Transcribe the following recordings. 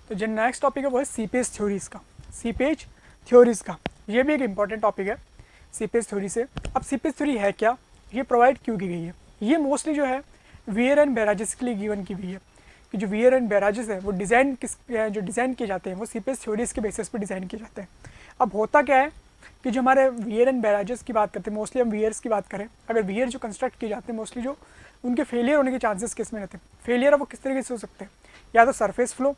तो जो next topic है वो है सीपेज थ्योरीज का। सीपेज थ्योरीज का ये भी एक इम्पॉर्टेंट टॉपिक है सीपेज थ्योरी से। अब सीपेज थ्योरी है क्या, ये प्रोवाइड क्यों की गई है? ये मोस्टली जो है वियर एंड बैराजेस के लिए गिवन की हुई है कि जो वियर एंड बैराजेस है वो डिज़ाइन जो डिज़ाइन किए जाते हैं वो सीपेज थ्योरीज के बेसिस पर डिज़ाइन किए जाते हैं। अब होता क्या है कि जो हमारे वियर एंड बैराजेस की बात करते हैं, मोस्टली हम वियर्स की बात करें, अगर वियर जो कंस्ट्रक्ट किए जाते हैं मोस्टली जो उनके फेलियर होने के चांसेस किस में रहते हैं? फेलियर है वो किस तरीके से हो सकते हैं, या तो सरफेस फ्लो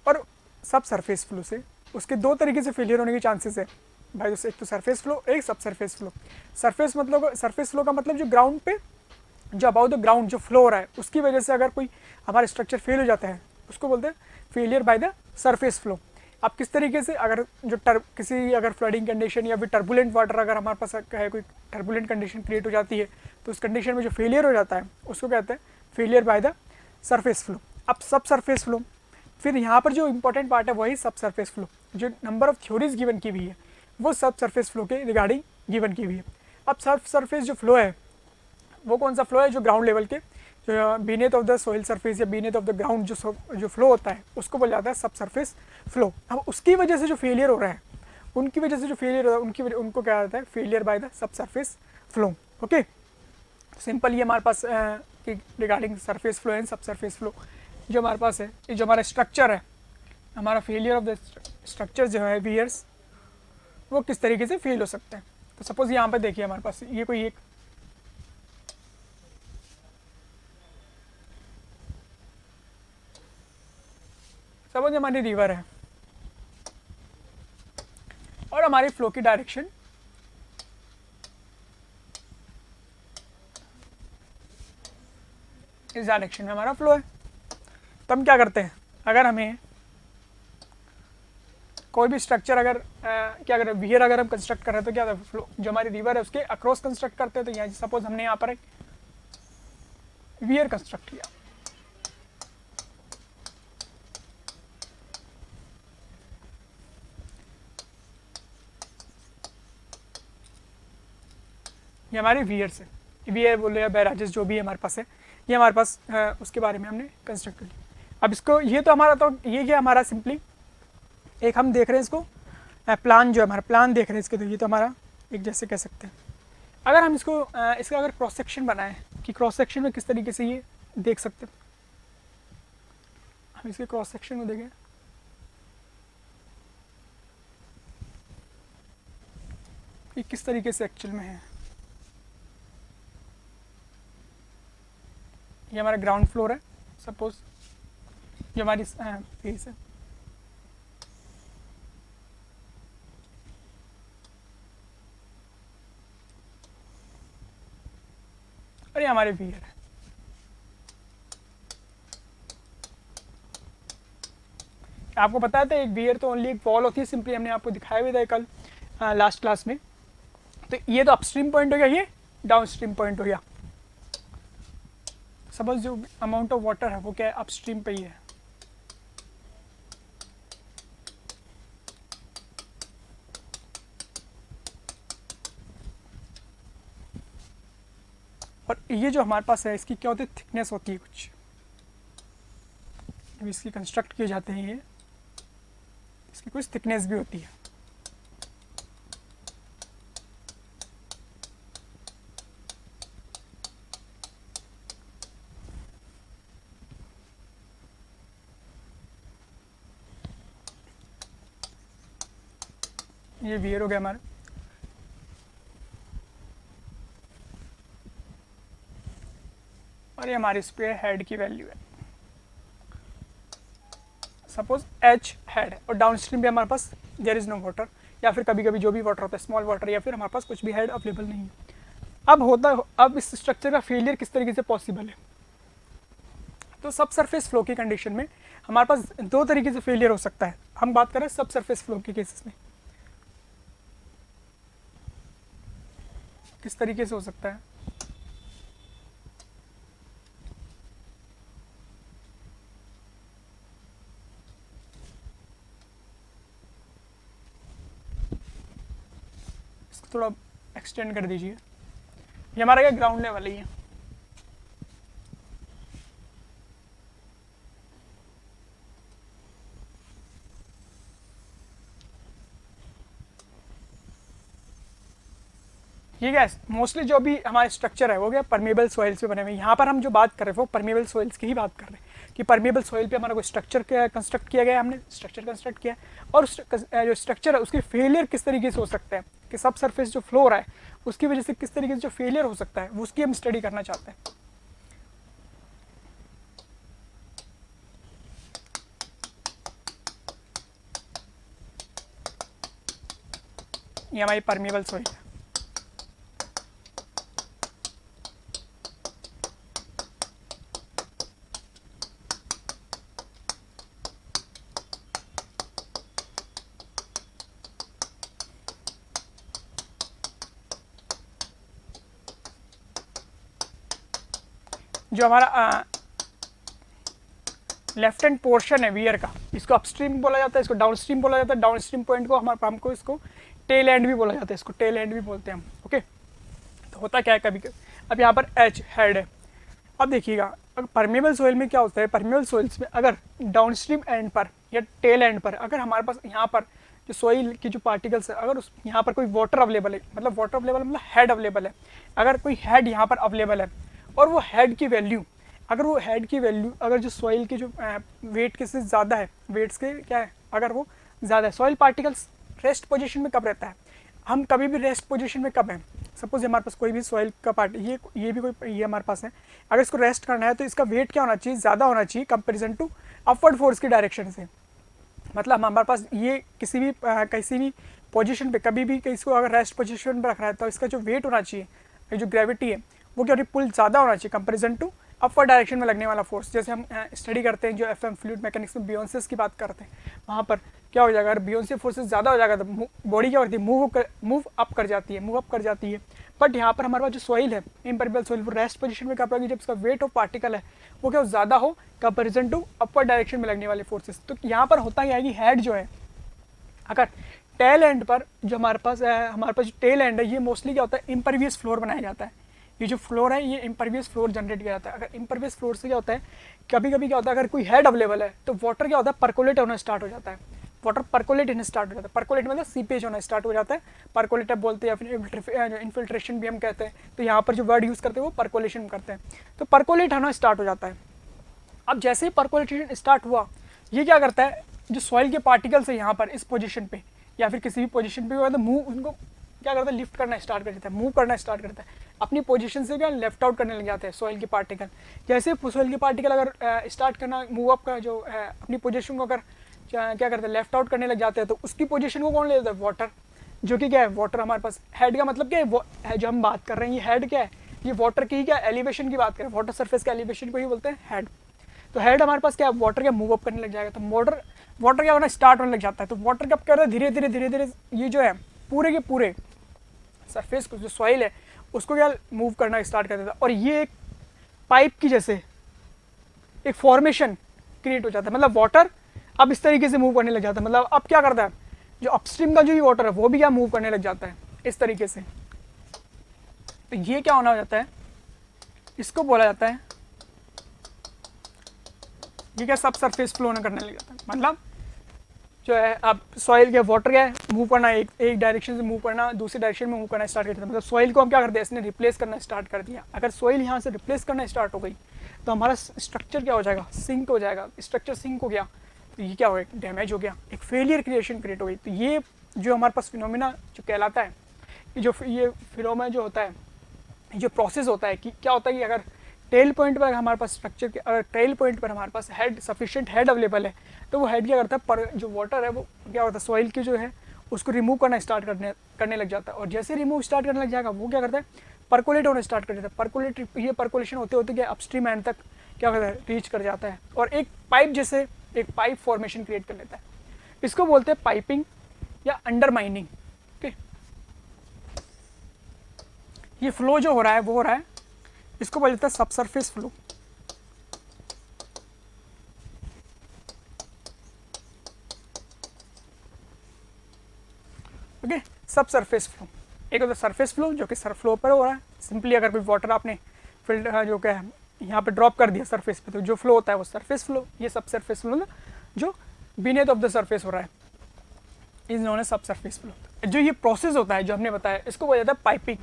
और सब सरफेस फ्लो से। उसके दो तरीके से फेलियर होने के चांसेस है भाई दोस्तों, एक तो सरफेस फ्लो, एक सब सरफेस फ्लो। सरफेस फ्लो का मतलब जो ग्राउंड पे जो अबाउट द ग्राउंड जो फ्लो हो रहा है उसकी वजह से अगर कोई हमारा स्ट्रक्चर फेल हो जाता है उसको बोलते हैं failure by the surface flow. अब किस तरीके से अगर जो किसी अगर फ्लडिंग कंडीशन या फिर टर्बुलेंट वाटर अगर हमारे पास है, कोई टर्बुलेंट कंडीशन क्रिएट हो जाती है तो उस कंडीशन में जो फेलियर हो जाता है उसको कहते हैं failure by the surface flow. अब सब सरफेस फ्लो, फिर यहाँ पर जो इंपॉर्टेंट पार्ट है वही सब सरफेस फ्लो। जो नंबर ऑफ थ्योरीज गिवन की हुई है वो सब सरफेस फ्लो के रिगार्डिंग गिवन की हुई है। अब सब सरफेस जो फ्लो है वो कौन सा फ्लो है, जो ग्राउंड लेवल के जो beneath of the soil surface या बीनेथ ऑफ द ग्राउंड जो फ्लो होता है उसको बोला जाता है सब सरफेस फ्लो। अब उसकी वजह से जो फेलियर हो रहा है उनकी वजह से जो फेलियर हो रहा है उनको क्या जाता है failure by the sub surface flow. Okay, simple ये हमारे पास रिगार्डिंग सरफेस फ्लो एंड सब सरफेस फ्लो जो हमारे पास है, ये जो हमारा स्ट्रक्चर है, हमारा फेलियर ऑफ द स्ट्रक्चर जो है वियर्स वो किस तरीके से फेल हो सकते हैं। तो सपोज यहाँ पे देखिए हमारे पास ये कोई एक सपोज हमारी रिवर है और हमारी फ्लो की डायरेक्शन इस डायरेक्शन में हमारा फ्लो है। तो हम क्या करते हैं, अगर हमें कोई भी स्ट्रक्चर अगर क्या करें वियर अगर हम कंस्ट्रक्ट कर रहे हैं तो क्या फ्लो जो हमारी रिवर है उसके अक्रॉस कंस्ट्रक्ट करते हैं। तो यहाँ सपोज हमने यहाँ पर एक वियर कंस्ट्रक्ट किया, ये हमारे वियर्स है, वियर बोले या बैराजेस जो भी हमारे पास है ये हमारे पास उसके बारे में हमने कंस्ट्रक्ट कर लिया। अब इसको ये तो हमारा तो ये क्या हमारा सिंपली एक हम देख रहे हैं इसको प्लान जो हमारा प्लान देख रहे हैं इसके, तो ये तो हमारा एक जैसे कह सकते हैं। अगर हम इसको इसका अगर क्रॉस सेक्शन बनाएं कि क्रॉस सेक्शन में किस तरीके से ये देख सकते हैं, हम इसके क्रॉस सेक्शन को देखें कि किस तरीके से एक्चुअल में है। ये हमारा ग्राउंड फ्लोर है सपोज, ये हमारी फेस है, और ये हमारे वियर है। आपको पता है तो एक वियर तो ओनली एक वॉल होती है, सिंपली हमने आपको दिखाया भी था कल लास्ट क्लास में। तो ये तो अपस्ट्रीम पॉइंट हो गया, ये डाउन स्ट्रीम पॉइंट हो गया। सपोज जो अमाउंट ऑफ वाटर है वो क्या है अपस्ट्रीम पे ही है, और ये जो हमारे पास है इसकी क्या होती है थिकनेस होती है कुछ, जब इसकी कंस्ट्रक्ट किए जाते हैं ये इसकी कुछ थिकनेस भी होती है। ये वियर हो गया हमारा, और ये हमारे स्पेयर हेड की वैल्यू है सपोज एच हेड, और डाउन स्ट्रीम पे हमारे पास देयर इज़ नो वाटर, या फिर कभी कभी जो भी वाटर होता है स्मॉल वाटर, या फिर हमारे पास कुछ भी हेड अवेलेबल नहीं है। अब इस स्ट्रक्चर का फेलियर किस तरीके से पॉसिबल है, तो सब सरफेस फ्लो की कंडीशन में हमारे पास दो तरीके से फेलियर हो सकता है। हम बात करें सब सरफेस फ्लो के केसेस में किस तरीके से हो सकता है। इसको थोड़ा एक्सटेंड कर दीजिए, ये हमारा क्या ग्राउंड लेवल ही है। ठीक है। मोस्टली जो भी हमारे स्ट्रक्चर है वो क्या परमेबल सॉइल्स पे बने हुए हैं। यहाँ पर हम जो बात कर रहे हैं वो परमेबल सॉइल्स की ही बात कर रहे हैं कि परमेबल सॉइल पे हमारा कोई स्ट्रक्चर कंस्ट्रक्ट किया गया है, हमने स्ट्रक्चर कंस्ट्रक्ट किया है और जो स्ट्रक्चर है उसके फेलियर किस तरीके से हो सकता है कि सब सरफेस जो फ्लो हो रहा है उसकी वजह से किस तरीके से जो फेलियर हो सकता है उसकी हम स्टडी करना चाहते हैं। ये हमारी परमेबल सॉइल है। जो हमारा लेफ्ट हैंड पोर्शन है वियर का, इसको अपस्ट्रीम बोला जाता है, इसको डाउनस्ट्रीम बोला जाता है। डाउनस्ट्रीम पॉइंट को हमको इसको टेल एंड भी बोला जाता है, इसको टेल एंड भी बोलते हैं हम। ओके, तो होता क्या है कभी अब यहाँ पर एच हेड है। अब देखिएगा अगर परमेबल सोइल में क्या होता है, परमेबल सोइल्स में अगर डाउनस्ट्रीम एंड पर या टेल एंड पर अगर हमारे पास यहाँ पर जो सोइल की जो पार्टिकल्स है अगर उस यहाँ पर कोई वाटर अवेलेबल है, मतलब वाटर अवेलेबल मतलब हेड अवेलेबल है, अगर कोई हेड यहाँ पर अवेलेबल है और वो हेड की वैल्यू अगर जो सॉइल की जो वेट के से ज़्यादा है, वेट्स के क्या है अगर वो ज़्यादा है, सॉइल पार्टिकल्स रेस्ट पोजीशन में कब रहता है, हम कभी भी रेस्ट पोजीशन में कब हैं, सपोज हमारे पास कोई भी सॉइल का पार्ट ये भी कोई ये हमारे पास है, अगर इसको रेस्ट करना है तो इसका वेट क्या होना चाहिए, ज़्यादा होना चाहिए कंपेरिजन टू अपवर्ड फोर्स की डायरेक्शन से। मतलब हमारे पास ये किसी भी पोजीशन पे कभी भी इसको अगर रेस्ट पोजीशन पे रखना है तो इसका जो वेट होना चाहिए, जो ग्रेविटी है वो क्या पुल ज़्यादा होना चाहिए कंपेरिजन टू अपवर्ड डायरेक्शन में लगने वाला फोर्स। जैसे हम स्टडी करते हैं जो एफएम फ्लूइड मैकेनिक्स में बियोंसेस की बात करते हैं, वहाँ पर क्या हो जाएगा, अगर बियोंसे फोर्सेस ज़्यादा हो जाएगा तो बॉडी क्या होती है, मूव अप कर जाती है। बट यहाँ पर हमारे पास जो सॉइल है इम्परमेबल सॉइल वो रेस्ट पोजीशन में कब रहेगी, जब इसका वेट ऑफ पार्टिकल है वो क्या ज़्यादा हो कंपेरिजन टू अपवर्ड डायरेक्शन में लगने वाले फोर्सेस। तो यहाँ पर होता क्या है कि हेड जो है अगर टेल एंड पर जो हमारे पास जो टेल एंड है ये मोस्टली क्या होता है इम्परवियस फ्लोर बनाया जाता है। ये जो फ्लोर है ये इम्परवियस फ्लोर जनरेट किया जाता है। अगर इम्परवियस फ्लोर से क्या होता है, कभी कभी क्या होता है अगर कोई हेड अवेलेबल है तो वाटर क्या होता है परकोलेट होना स्टार्ट हो जाता है, वाटर परकोलेट होना स्टार्ट हो जाता है। परकोलेट मतलब सीपेज होना स्टार्ट हो जाता है, परकोलेट अब बोलते हैं या फिर इन्फिल्ट्रेशन भी हम कहते हैं। तो यहाँ पर जो वर्ड यूज़ करते हैं वो परकोलेशन करते हैं। तो परकोलेट होना स्टार्ट हो जाता है। अब जैसे ही परकोलेशन स्टार्ट हुआ ये क्या करता है, जो सॉइल के पार्टिकल्स है यहाँ पर इस पोजीशन पे या फिर किसी भी पोजीशन पे तो मूव उनको क्या करता है लिफ्ट करना स्टार्ट कर देता है, मूव करना स्टार्ट करता है, अपनी पोजीशन से क्या लेफ्ट आउट करने लग जाते हैं सॉइल के पार्टिकल। जैसे सॉइल के पार्टिकल अगर स्टार्ट करना मूव अप का जो है अपनी पोजीशन को अगर क्या करते हैं लेफ्ट आउट करने लग जाते हैं तो उसकी पोजीशन को कौन ले लेता है, वाटर। जो कि क्या है वाटर हमारे पास हेड का मतलब क्या है जो हम बात कर रहे हैं ये हेड क्या है, ये वाटर की क्या एलिवेशन की बात करें, वाटर सरफेस के एलिवेशन को ही बोलते हैं हेड। तो हेड हमारे पास क्या है वाटर क्या मूव अप करने लग जाएगा, तो वाटर क्या होना स्टार्ट होने लग जाता है। तो वाटर कब करता है धीरे धीरे ये जो है पूरे के पूरे सरफेस को जो सॉइल है उसको क्या मूव करना स्टार्ट कर देता है और ये एक पाइप की जैसे एक फॉर्मेशन क्रिएट हो जाता है। मतलब वाटर अब इस तरीके से मूव करने लग जाता है, मतलब अब क्या करता है जो अपस्ट्रीम का जो ये वाटर है वो भी क्या मूव करने लग जाता है इस तरीके से। तो ये क्या होना हो जाता है, इसको बोला जाता है ये क्या सब सरफेस फ्लो करने लग जाता है। मतलब जो है अब सॉइल के वाटर क्या है मूव करना, एक डायरेक्शन से मूव करना दूसरी डायरेक्शन में मूव करना स्टार्ट कर दिया। मतलब सॉइल को हम क्या करते हैं इसने रिप्लेस करना स्टार्ट कर दिया। अगर सॉइल यहाँ से रिप्लेस करना स्टार्ट हो गई तो हमारा स्ट्रक्चर क्या हो जाएगा, सिंक हो जाएगा। स्ट्रक्चर सिंक हो गया तो ये क्या हो गया, डैमेज हो गया, एक फेलियर क्रिएशन क्रिएट हो गई। तो ये जो हमारे पास फिनोमिना जो कहलाता है, ये फिनोमिना जो होता है, जो प्रोसेस होता है कि क्या होता है कि अगर टेल पॉइंट पर हमारे पास स्ट्रक्चर के अगर टेल पॉइंट पर हमारे पास हेड सफिशिएंट हेड अवेलेबल है तो वो हेड क्या करता है पर जो वाटर है वो क्या होता है सॉइल की जो है उसको रिमूव करना स्टार्ट करने लग जाता है। और जैसे रिमूव स्टार्ट करने लग जाएगा वो क्या करता है परकोलेट होना स्टार्ट कर देता है। ये परकोलेशन होते होते क्या अपस्ट्रीम एंड तक क्या करता है रीच कर जाता है और एक पाइप जैसे एक पाइप फॉर्मेशन क्रिएट कर लेता है। इसको बोलते हैं पाइपिंग या अंडरमाइनिंग। ओके, ये फ्लो जो हो रहा है वो हो रहा है, इसको बोला जाता है subsurface flow. Okay, subsurface flow एक होता है सरफेस फ्लो जो कि सर फ्लो पर हो रहा है। सिंपली अगर कोई वाटर आपने फिल्टर जो क्या है यहाँ पे ड्रॉप कर दिया सरफेस पे तो जो फ्लो होता है वो सरफेस फ्लो। ये सबसरफेस फ्लो ना जो बीनेथ ऑफ द सरफेस हो रहा है is known as subsurface flow. जो ये प्रोसेस होता है जो हमने बताया इसको बोला जाता है पाइपिंग।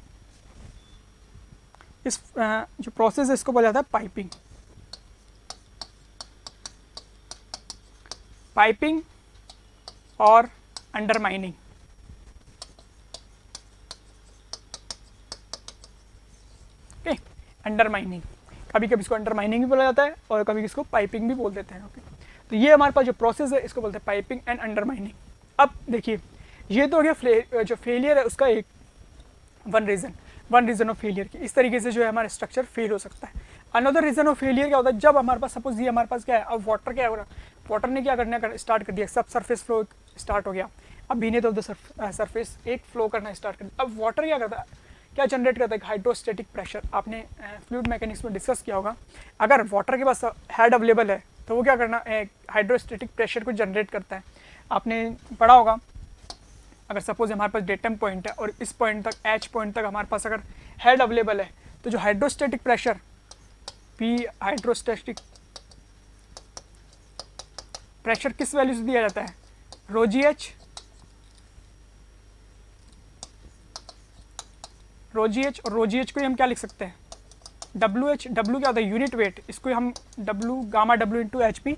इस जो प्रोसेस है इसको बोला जाता है पाइपिंग। पाइपिंग और अंडरमाइनिंग। ओके, अंडरमाइनिंग, कभी कभी इसको अंडरमाइनिंग भी बोला जाता है और कभी इसको पाइपिंग भी बोल देते हैं। ओके, तो ये हमारे पास जो प्रोसेस है इसको बोलते हैं पाइपिंग एंड अंडरमाइनिंग। अब देखिए, ये तो हो गया जो फेलियर है उसका एक वन रीज़न ऑफ फेलियर की। इस तरीके से जो है हमारा स्ट्रक्चर फेल हो सकता है। अनदर रीज़न ऑफ फेलियर क्या होता है, जब हमारे पास सपोज ये हमारे पास क्या है, अब वाटर क्या हो रहा है, वाटर ने क्या करना स्टार्ट कर दिया, सब सरफेस फ्लो स्टार्ट हो गया। अब बीनेथ ऑफ द सरफेस एक फ्लो करना स्टार्ट कर दिया। अब वाटर क्या करता है, क्या जनरेट करता है, हाइड्रोस्टेटिक प्रेशर। आपने फ्लूइड मैकेनिक्स में डिस्कस किया होगा, अगर वाटर के पास हेड अवेलेबल है तो वो क्या करना, हाइड्रोस्टेटिक प्रेशर को जनरेट करता है। आपने पढ़ा होगा, अगर सपोज हमारे पास डेटम पॉइंट है और इस पॉइंट तक एच पॉइंट तक हमारे पास अगर हेड अवेलेबल है, तो जो hydrostatic pressure P hydrostatic pressure किस वैल्यू से दिया जाता है, रो जी एच और रो जी एच को हम क्या लिख सकते हैं, डब्ल्यू एच। डब्ल्यू क्या होता है, यूनिट वेट, इसको हम W gamma W into H P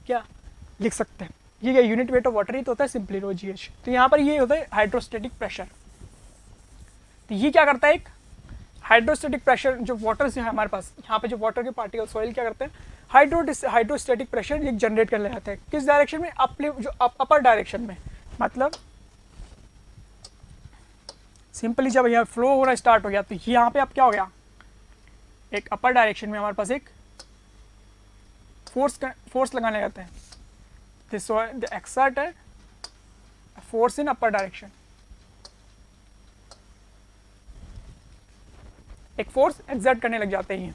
क्या लिख सकते हैं। ये क्या यूनिट वेट ऑफ वाटर ही तो होता है सिंपली रो जी एच। तो यहाँ पर ये होता है हाइड्रोस्टेटिक प्रेशर। तो ये क्या करता है, एक हाइड्रोस्टेटिक प्रेशर जो वाटर से है हमारे पास, यहाँ पे जो वाटर के पार्टिकल सॉइल क्या करते हैं, हाइड्रोस्टेटिक प्रेशर एक जनरेट कर ले जाता है। किस डायरेक्शन में, अपर डायरेक्शन में। मतलब सिंपली जब यहाँ फ्लो होना स्टार्ट हो गया तो यहाँ पे अब क्या हो गया, एक अपर डायरेक्शन में हमारे पास एक फोर्स लगाने जाता है। द एक्सर्ट है फोर्स इन अपर डायरेक्शन, एक फोर्स एक्सर्ट करने लग जाते हैं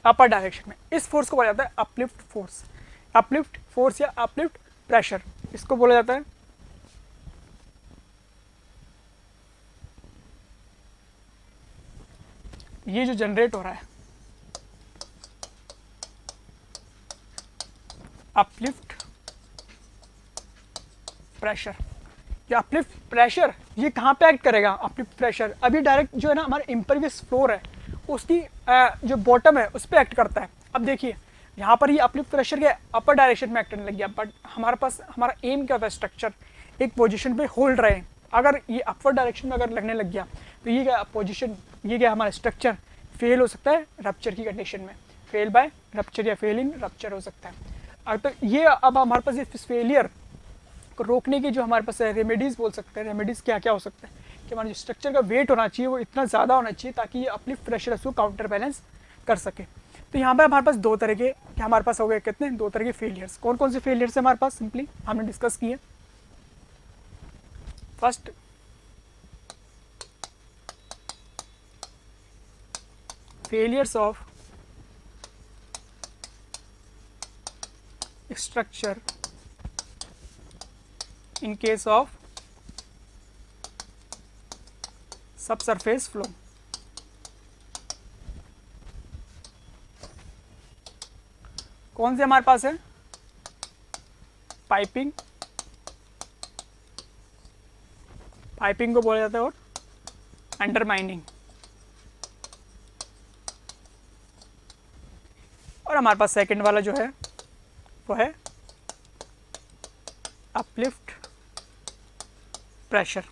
अपर डायरेक्शन में। इस फोर्स को बोला जाता है अपलिफ्ट फोर्स या अपलिफ्ट प्रेशर, इसको बोला जाता है। ये जो जनरेट हो रहा है अपलिफ्ट प्रेशर, ये अपलिफ्ट प्रेशर ये कहाँ पे एक्ट करेगा, अपलिफ्ट प्रेशर अभी डायरेक्ट जो है ना हमारा इम्परवियस फ्लोर है उसकी जो बॉटम है उस पर एक्ट करता है। अब देखिए यहाँ पर ये अपलिफ्ट प्रेशर के अपर डायरेक्शन में एक्ट करने लग गया, बट हमारे पास हमारा एम क्या होता है, स्ट्रक्चर एक पोजीशन पे होल्ड रहे। अगर ये अपवर्ड डायरेक्शन में अगर लगने लग गया तो ये क्या पोजीशन, ये क्या हमारा स्ट्रक्चर फेल हो सकता है रप्चर की कंडीशन में, फेल बाय रप्चर या फेल इन रप्चर हो सकता है। तो ये अब हमारे पास इस फेलियर को रोकने की जो हमारे पास रेमेडीज़ बोल सकते हैं। रेमेडीज़ क्या क्या हो सकता है कि हमारा जो स्ट्रक्चर का वेट होना चाहिए वो इतना ज़्यादा होना चाहिए ताकि ये अपलिफ्ट प्रेशर उसको काउंटर बैलेंस कर सके। तो यहाँ पर हमारे पास दो तरह के क्या हमारे पास हो गए, कितने, दो तरह के फेलियर्स। कौन कौन से फेलियर्स है हमारे पास, सिंपली हमने डिस्कस किए। First failures of structure in case of subsurface flow। कौन से हमारे पास है, पाइपिंग को बोला जाता है, और अंडरमाइनिंग, और हमारे पास सेकंड वाला जो है वो है अपलिफ्ट प्रेशर।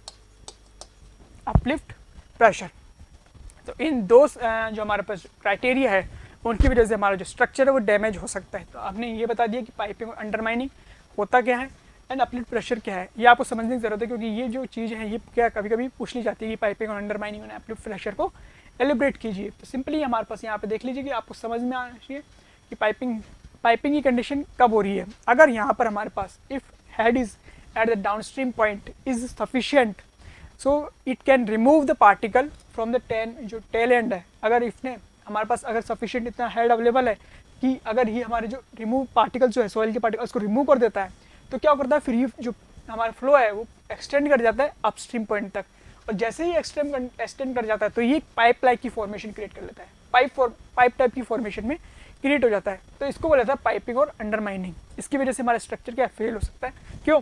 तो इन दो जो हमारे पास क्राइटेरिया है उनकी वजह से हमारा जो स्ट्रक्चर है वो डैमेज हो सकता है। तो आपने ये बता दिया कि पाइपिंग और अंडरमाइनिंग होता क्या है एंड अपलिफ्ट प्रेशर क्या है, ये आपको समझने की जरूरत है, क्योंकि ये जो चीज़ है ये क्या कभी कभी पूछ ली जाती है कि पाइपिंग और अंडरमाइनिंग और अपलिफ्ट प्रेशर को एलिब्रेट कीजिए। तो सिंपली हमारे पास यहाँ पे देख लीजिए कि आपको समझ में आना चाहिए कि पाइपिंग की कंडीशन कब हो रही है। अगर यहाँ पर हमारे पास if head is at the downstream point is sufficient so it can remove the particle from the जो टेल एंड है। अगर इसने हमारे पास अगर सफिशिएंट इतना हेड अवेलेबल है कि अगर ये हमारे जो रिमूव पार्टिकल जो है सॉइल के पार्टिकल उसको रिमूव कर देता है, तो क्या करता है फिर ये जो हमारा फ्लो है वो एक्सटेंड कर जाता है अपस्ट्रीम पॉइंट तक, और जैसे ही एक्सटेंड कर जाता है तो ये पाइप लाइक की फॉर्मेशन क्रिएट कर लेता है, पाइप टाइप की फॉर्मेशन में क्रिएट हो जाता है। तो इसको बोला जाता है पाइपिंग और अंडरमाइनिंग। इसकी वजह से हमारा स्ट्रक्चर क्या फेल हो सकता है। क्यों?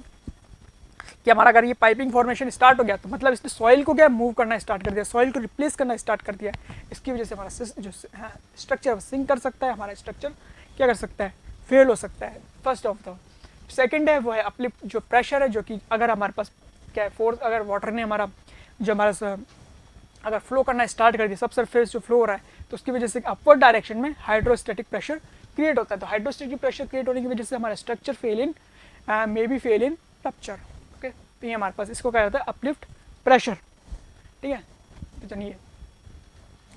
कि हमारा अगर ये पाइपिंग फॉर्मेशन स्टार्ट हो गया तो मतलब इसने सॉइल को क्या मूव करना स्टार्ट कर दिया, सॉइल को रिप्लेस करना स्टार्ट कर दिया। इसकी वजह से हमारा जो स्ट्रक्चर सिंक कर सकता है, हमारा स्ट्रक्चर क्या कर सकता है, फेल हो सकता है। फर्स्ट ऑफ द सेकेंड है वो है अपलिफ्ट, जो प्रेशर है, जो कि अगर हमारे पास क्या है फोर्स, अगर वाटर ने हमारा जो हमारा अगर फ्लो करना स्टार्ट कर दिया, सब सरफेस जो फ्लो हो रहा है, तो उसकी वजह से अपवर्ड डायरेक्शन में हाइड्रोस्टैटिक प्रेशर क्रिएट होता है। तो हाइड्रोस्टैटिक प्रेशर क्रिएट होने की वजह से हमारा structure fail in may be fail in rupture. Okay, तो ये हमारे पास इसको क्या जाता है, अपलिफ्ट प्रेशर। ठीक है, तो चलिए,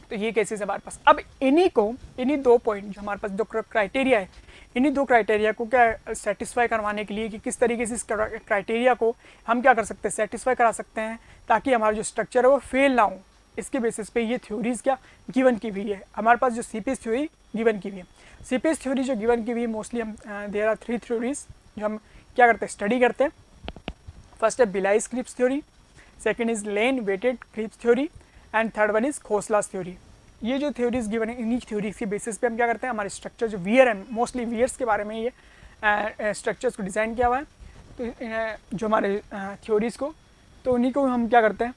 तो ये केसेस है हमारे पास। अब इन्हीं दो पॉइंट जो हमारे पास दो क्राइटेरिया है, इन्हीं दो क्राइटेरिया को क्या सेटिस्फाई करवाने के लिए कि किस तरीके से इस क्राइटेरिया को हम क्या कर सकते हैं, सेटिस्फाई करा सकते हैं, ताकि हमारा जो स्ट्रक्चर है वो फेल ना हो। इसके बेसिस पे ये थ्योरीज क्या गिवन की हुई है हमारे पास, जो सीपीएस थ्योरी गिवन की हुई है। सीपीएस थ्योरी जो गिवन की हुई है, मोस्टली हम देयर आर 3 थ्योरीज जो हम क्या करते हैं, स्टडी करते हैं। फर्स्ट है Bligh's creep theory, second is Lane weighted creep theory, and third one is Khosla's theory. ये जो थ्योरीज गिवन है, इन्हीं थ्योरीज के बेसिस पे हम क्या करते हैं, हमारे स्ट्रक्चर जो वियर है, मोस्टली वियर्स के बारे में ये स्ट्रक्चर्स को डिज़ाइन किया हुआ है। तो जो हमारे थ्योरीज को, तो उन्हीं को हम क्या करते हैं,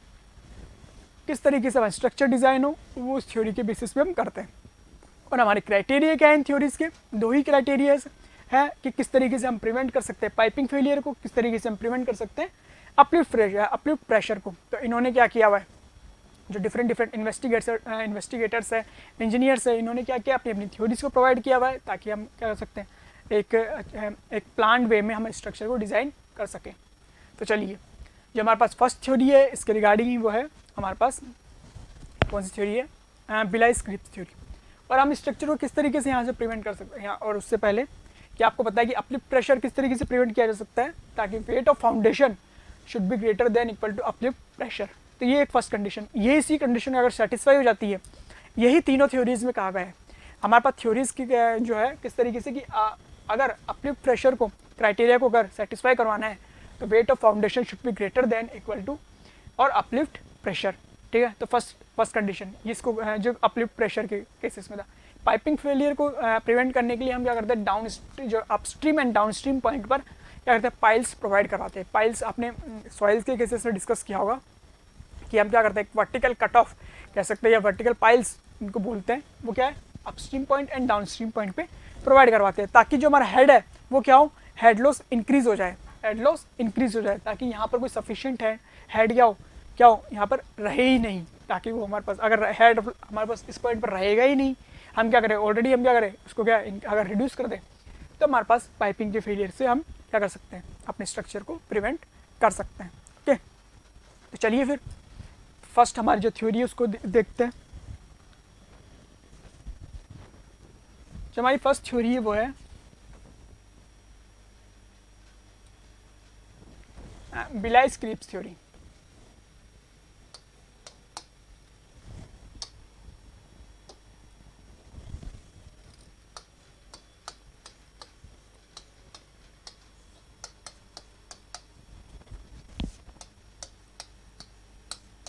किस तरीके से हमारा स्ट्रक्चर डिज़ाइन हो, वो उस थ्योरी के बेसिस पे हम करते हैं। और हमारे क्राइटेरिया क्या है इन थ्योरीज के, 2 ही क्राइटेरिया है कि किस तरीके से हम प्रिवेंट कर सकते हैं पाइपिंग फेलियर को, किस तरीके से हम प्रिवेंट कर सकते हैं अपलिफ्ट प्रेशर को। तो इन्होंने क्या किया हुआ है, जो डिफरेंट इन्वेस्टिगेटर्स है, इंजीनियर्स है, इन्होंने क्या किया, अपनी थ्योरीज को प्रोवाइड किया हुआ है, ताकि हम क्या कर सकते हैं, एक प्लान वे में हम स्ट्रक्चर को डिज़ाइन कर सकें। तो चलिए, जो हमारे पास फर्स्ट थ्योरी है, इसके रिगार्डिंग ही वो है हमारे पास, कौन सी थ्योरी है, बिलाइस-क्रिप्स थ्योरी। और हम स्ट्रक्चर को किस तरीके से यहाँ से प्रिवेंट कर सकते हैं, और उससे पहले कि आपको पता है कि अपलिफ्ट प्रेशर किस तरीके से प्रिवेंट किया जा सकता है, ताकि weight of foundation should be greater than equal to uplift pressure. तो ये एक फर्स्ट कंडीशन, ये इसी कंडीशन अगर सेटिस्फाई हो जाती है, यही तीनों थ्योरीज में कहा गया है। हमारे पास थ्योरीज की जो है किस तरीके से कि अगर अपलिफ्ट प्रेशर को क्राइटेरिया को अगर सेटिस्फाई करवाना है, तो weight of foundation should be greater than equal to और अपलिफ्ट प्रेशर। ठीक है, तो फर्स्ट कंडीशन इसको जो अपलिफ्ट प्रेशर के केसेस में था। पाइपिंग फेलियर को प्रिवेंट करने के लिए हम क्या करते हैं, डाउन जो अपस्ट्रीम एंड डाउनस्ट्रीम पॉइंट पर क्या करते हैं, पाइल्स प्रोवाइड करवाते हैं। पाइल्स आपने सॉइल्स के केसेस में डिस्कस किया होगा कि हम क्या करते हैं, वर्टिकल कट ऑफ कह सकते हैं या वर्टिकल पाइल्स इनको बोलते हैं, वो क्या है, upstream point and downstream point पे प्रोवाइड करवाते हैं, ताकि जो हमारा हेड है वो क्या हो, हेड लॉस इंक्रीज हो जाए, ताकि यहाँ पर कोई सफिशिएंट है हेड क्या हो यहाँ पर रहे ही नहीं, ताकि वो हमारे पास अगर हेड हमारे पास इस पॉइंट पर रहेगा ही नहीं, हम क्या करें, ऑलरेडी हम क्या करें उसको क्या अगर रिड्यूस कर दें, तो हमारे पास पाइपिंग के फेलियर से हम क्या कर सकते हैं, अपने स्ट्रक्चर को प्रिवेंट कर सकते हैं। ओके, तो चलिए फिर फर्स्ट हमारी जो थ्योरी है उसको देखते हैं। जो हमारी फर्स्ट थ्योरी है वो है बिलाइस-क्रिप्स थ्योरी।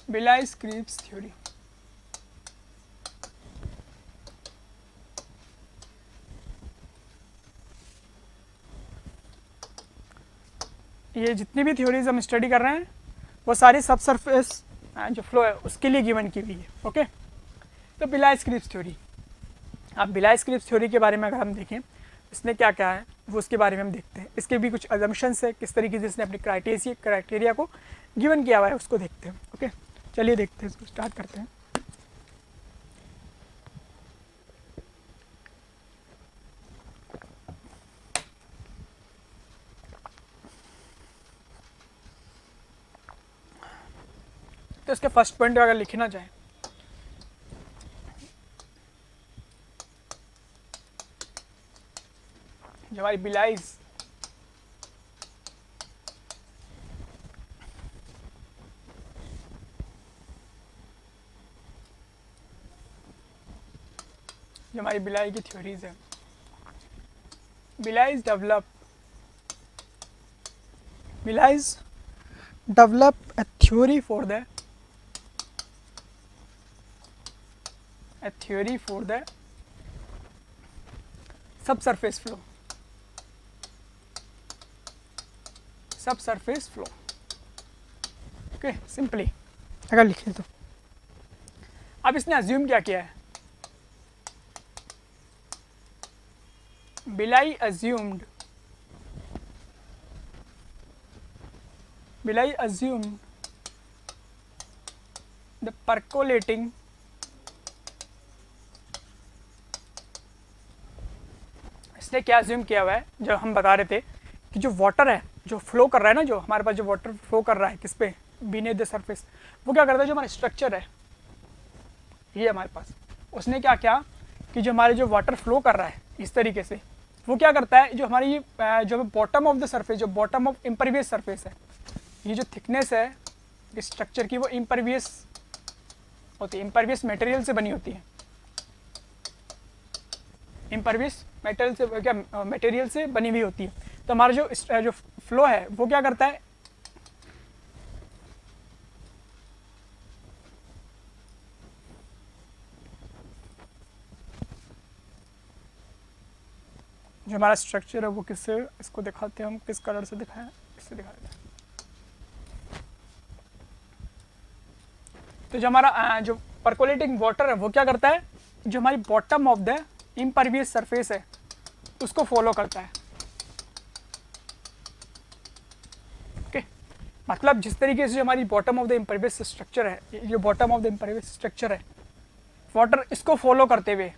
बिलाइस-क्रिप्स थ्योरी ये जितनी भी थ्योरीज हम स्टडी कर रहे हैं वो सारी सब सरफेस जो फ्लो है उसके लिए गिवन की हुई है। ओके, तो बिलाइस-क्रिप्स थ्योरी, अब बिलाइस-क्रिप्स थ्योरी के बारे में अगर हम देखें, इसने क्या क्या है वो उसके बारे में हम देखते हैं। इसके भी कुछ अजम्पशंस है, किस तरीके से इसने अपने क्राइटेरिया को गिवन किया हुआ है उसको देखते हैं। ओके, चलिए देखते हैं, इसको स्टार्ट करते हैं। तो इसके फर्स्ट पॉइंट अगर लिखना चाहें, जो हमारी बिलाइस जो हमारी बिलाई की थ्योरीज है, Bligh's develop a theory for the subsurface flow okay simply अगर लिखे तो अब इसने अज्यूम क्या किया है, बिलाई अज्यूम्ड द परकोलेटिंग इसने क्या अज्यूम किया हुआ है, जो हम बता रहे थे कि जो वाटर है जो फ्लो कर रहा है ना, जो हमारे पास जो वाटर फ्लो कर रहा है किस पे, बीनेथ द सरफेस, वो क्या करता है, जो हमारा स्ट्रक्चर है ये हमारे पास, उसने क्या किया कि जो हमारे जो वाटर फ्लो कर रहा है इस तरीके से, वो क्या करता है, जो हमारी जो बॉटम ऑफ द सरफेस, जो बॉटम ऑफ इम्परवियस सरफेस है, ये जो थिकनेस है इस स्ट्रक्चर की, वो इम्परवियस होती है, इम्परवियस मटेरियल से बनी होती है, इम्परवियस मेटल से क्या मटेरियल से बनी हुई होती है। तो हमारा जो फ्लो है वो क्या करता है, जो हमारा स्ट्रक्चर है वो किससे, इसको दिखाते हैं हम, किस कलर से दिखाएं, इससे दिखा देते हैं। तो जो हमारा जो परकोलेटिंग वाटर है वो क्या करता है, जो हमारी bottom of the impervious surface है उसको फॉलो करता है। ओके, मतलब जिस तरीके से जो हमारी bottom of the impervious structure है, जो bottom of the impervious structure है, वाटर इसको फॉलो करते हुए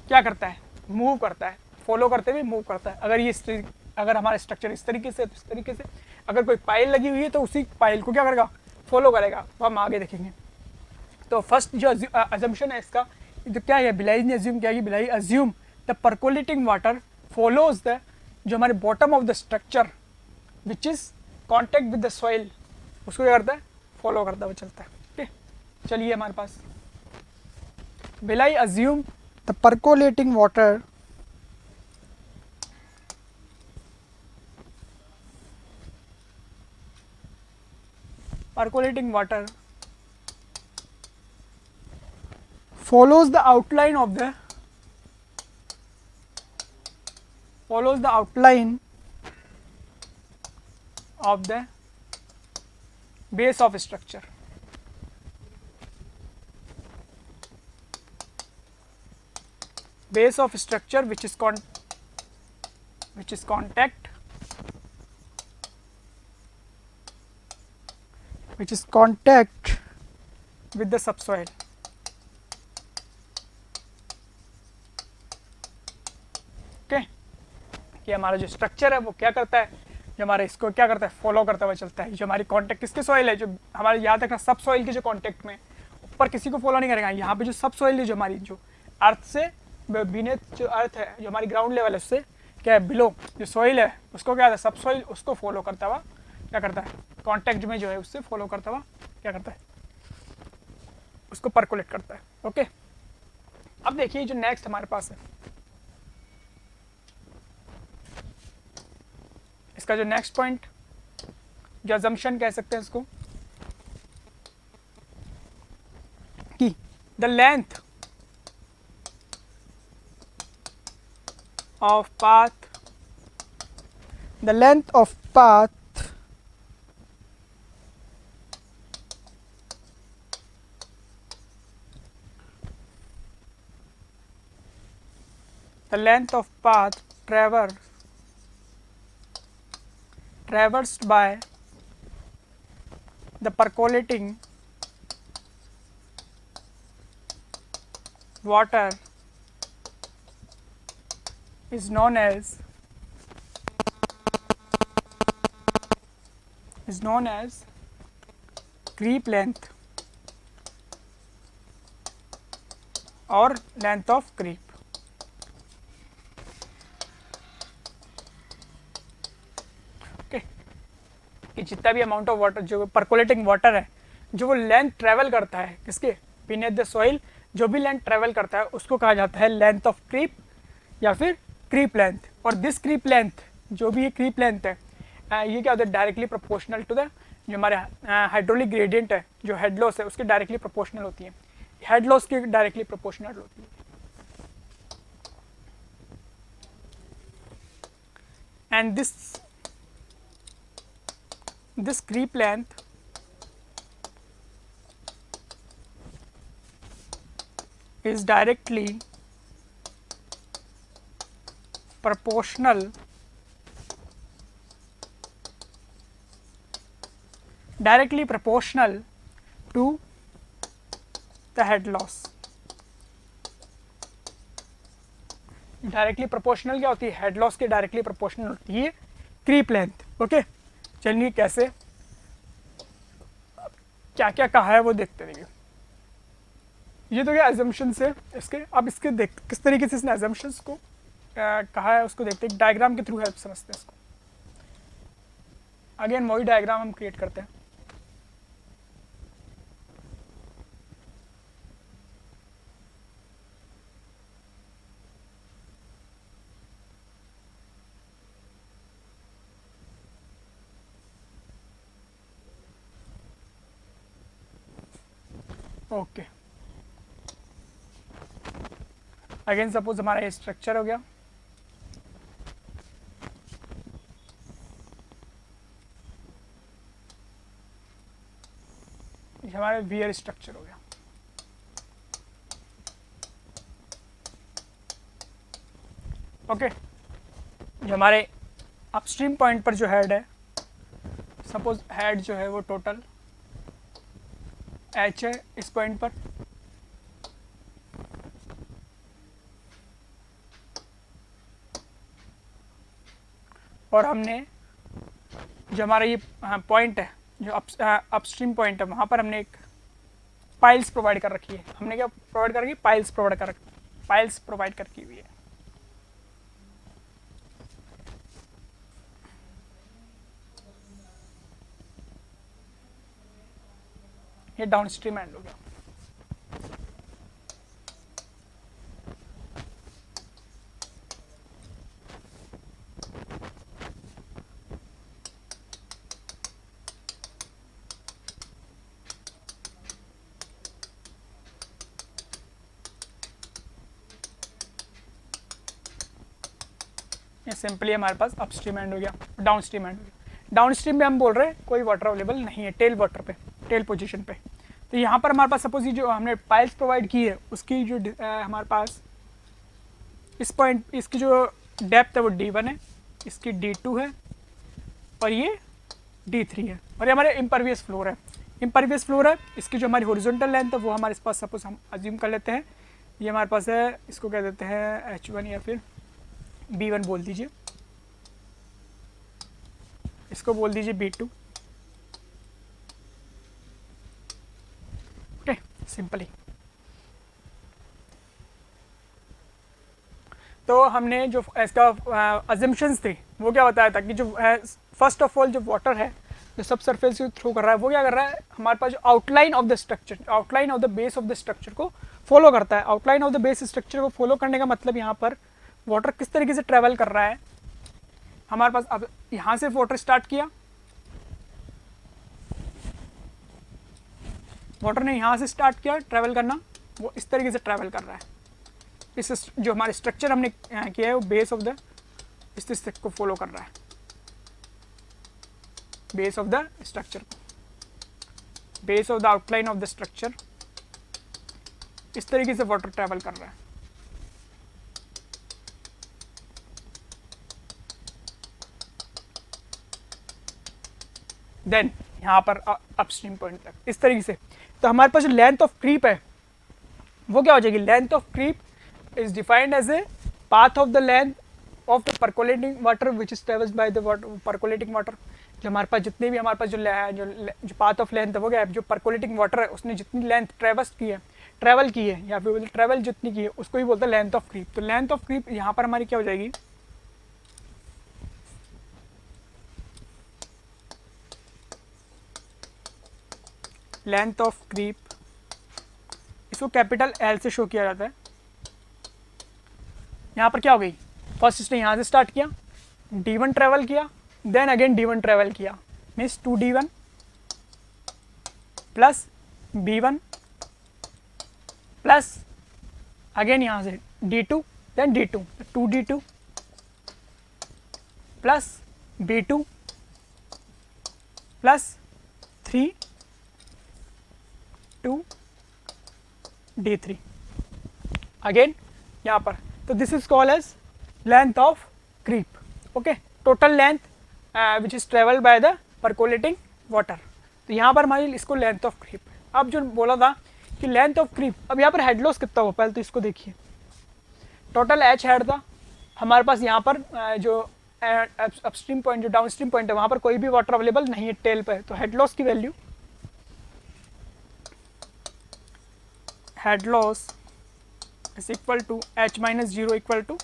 क्या करता है, मूव करता है, फॉलो करते हुए मूव करता है। अगर ये अगर हमारा स्ट्रक्चर इस तरीके से, तो इस तरीके से, अगर कोई पाइल लगी हुई है तो उसी पाइल को क्या करेगा, फॉलो करेगा, वो हम आगे देखेंगे। तो फर्स्ट जो अजम्पशन है इसका, तो क्या है, बिलाई ने अज्यूम किया कि Bligh assume the percolating water follows the, जो हमारे bottom of the structure which is contact with the soil, उसको क्या करता है, फॉलो करता हुआ चलता है। ठीक, चलिए हमारे पास Bligh assume the percolating water follows the outline of the base of structure. Base of structure which is contact with the subsoil. Okay, कि हमारा जो स्ट्रक्चर है वो क्या करता है, जो हमारा इसको क्या करता है, फॉलो करता हुआ चलता है। जो हमारी कॉन्टेक्ट किसके सॉइल है, जो हमारे याद रखना सब सॉइल के जो कॉन्टेक्ट में, ऊपर किसी को फॉलो नहीं करेगा। यहाँ पे जो सब सॉइल है, जो हमारी जो अर्थ से बीनेथ जो अर्थ है, जो हमारी ग्राउंड लेवल है, उससे क्या है, बिलो जो सॉइल है उसको क्या है, सब सॉइल उसको फॉलो करता हुआ क्या करता है, कॉन्टेक्ट में जो है उससे फॉलो करता हुआ क्या करता है, उसको परकोलेट करता है। ओके, अब देखिए जो नेक्स्ट हमारे पास है, इसका जो नेक्स्ट पॉइंट, जो अजम्पशन कह सकते हैं इसको, कि the length of path traversed by the percolating water is known as creep length or length of creep. कि जितना भी अमाउंट ऑफ वाटर, जो परकोलेटिंग वाटर है, जो वो लेंथ ट्रेवल करता है किसके, बीनेथ द सॉइल, जो भी लेंथ ट्रेवल करता है उसको कहा जाता है लेंथ ऑफ क्रीप या फिर क्रीप लेंथ। और दिस क्रीप लेंथ, जो भी ये क्रीप लेंथ है, ये क्या होता है, डायरेक्टली प्रोपोर्शनल टू द, जो हमारे हाइड्रोलिक ग्रेडियंट है, जो हेड लॉस है उसके डायरेक्टली प्रोपोर्शनल होती है, हेड लॉस की डायरेक्टली प्रोपोर्शनल होती है। And this creep length is directly proportional to the head loss. Directly proportional क्या होती है? हेड लॉस के डायरेक्टली प्रोपोर्शनल होती है क्रीप लेंथ। ओके, चलिए कैसे क्या क्या कहा है वो देखते रहिए। ये तो क्या एजम्पशन से इसके, अब इसके देख किस तरीके से इसने एजम्पशंस को कहा है उसको देखते हैं, डायग्राम के थ्रू हेल्प समझते हैं इसको। अगेन वही डायग्राम हम क्रिएट करते हैं। ओके, अगेन सपोज हमारा ये स्ट्रक्चर हो गया, ये हमारा वियर स्ट्रक्चर हो गया। ओके, ये हमारे अपस्ट्रीम पॉइंट पर जो हेड है, सपोज हेड जो है वो टोटल एच है इस पॉइंट पर, और हमने जो हमारा ये पॉइंट है जो अपस्ट्रीम पॉइंट है वहाँ पर हमने एक पाइल्स प्रोवाइड कर रखी है। हमने क्या प्रोवाइड कर रखी है? पाइल्स प्रोवाइड कर रखी हुई है। ये डाउनस्ट्रीम एंड हो गया। ये सिंपली हमारे पास अपस्ट्रीम एंड हो गया, डाउनस्ट्रीम एंड हो गया। डाउनस्ट्रीम में हम बोल रहे हैं कोई वाटर अवेलेबल नहीं है टेल वाटर पे, टेल पोजीशन पे। तो यहाँ पर हमारे पास सपोज ये जो हमने पाइल्स प्रोवाइड की है उसकी जो हमारे पास इस पॉइंट, इसकी जो डेप्थ है वो D1 है, इसकी D2 है और ये D3 है, और ये हमारे इम्परवियस फ्लोर है। इम्परवियस फ्लोर है, इसकी जो हमारी हॉरिजॉन्टल लेंथ है वो हमारे पास सपोज हम अज्यूम कर लेते हैं ये हमारे पास है, इसको कह देते हैं H1 या फिर B1 बोल दीजिए, इसको बोल दीजिए B2। Okay, simply. तो हमने जो इसका अजम्पशंस थे वो क्या बताया था कि जो फर्स्ट ऑफ ऑल जो वाटर है जो सब सरफेस से थ्रू कर रहा है वो क्या कर रहा है, हमारे पास जो outline of the structure, outline of the base of the structure को फॉलो करता है। Outline of the base structure को फॉलो करने का मतलब यहाँ पर वाटर किस तरीके से ट्रेवल कर रहा है। हमारे पास अब यहाँ से वाटर स्टार्ट किया, वाटर ने यहाँ से स्टार्ट किया ट्रैवल करना, वो इस तरीके से ट्रैवल कर रहा है। इस जो हमारे स्ट्रक्चर हमने किया है वो बेस ऑफ द इस को फॉलो कर रहा है, base of the structure, base of the outline of the structure, इस तरीके से वाटर ट्रैवल कर रहा है। देन यहाँ पर अपस्ट्रीम पॉइंट तक इस तरीके से। तो हमारे पास जो लेंथ ऑफ क्रीप है वो क्या हो जाएगी? Length of creep is defined as a path of the length of the percolating water which is travels by the percolating water. जो हमारे पास जितने भी हमारे पास जो पाथ ऑफ लेंथ है वो क्या है? जो परकोलेटिंग वाटर है उसने जितनी लेंथ ट्रेवल की है या फिर ट्रेवल जितनी की है उसको ही बोलते हैं लेंथ ऑफ क्रीप। तो लेंथ ऑफ क्रीप यहाँ पर हमारी क्या हो जाएगी? लेंथ ऑफ क्रीप, इसको कैपिटल L से शो किया जाता है। यहाँ पर क्या हो गई? फर्स्ट इसने यहाँ से स्टार्ट किया, D1 ट्रेवल किया, देन अगेन D1 ट्रेवल किया, means 2D1 plus B1 plus again यहाँ से D2 then D2, 2D2 plus B2 plus 3 2 D3। Again यहाँ पर, तो this is called as length of creep. Okay, total length which is travelled by the percolating water. तो यहाँ पर हमारी इसको लेंथ ऑफ क्रीप। अब जो बोला था कि लेंथ ऑफ क्रीप, अब यहाँ पर हेड लॉस कितना हो, पहले तो इसको देखिए। टोटल एच हेड था हमारे पास, यहाँ पर जो अपस्ट्रीम पॉइंट जो डाउनस्ट्रीम पॉइंट है वहाँ पर कोई भी वाटर अवेलेबल नहीं है टेल पे, तो हेड लॉस की value, head loss is equal to H minus zero equal to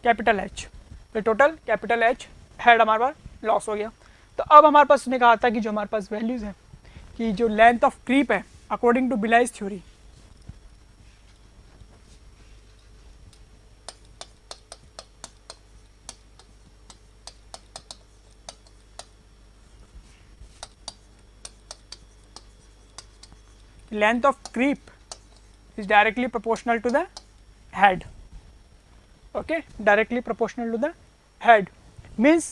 capital H. तो टोटल कैपिटल एच हेड हमारे पास लॉस हो गया। तो अब हमारे पास उसने कहा था कि जो हमारे पास वैल्यूज़ है कि जो लेंथ ऑफ क्रीप है according to Bligh's theory, length of creep is directly proportional to the head. Okay, directly proportional to the head means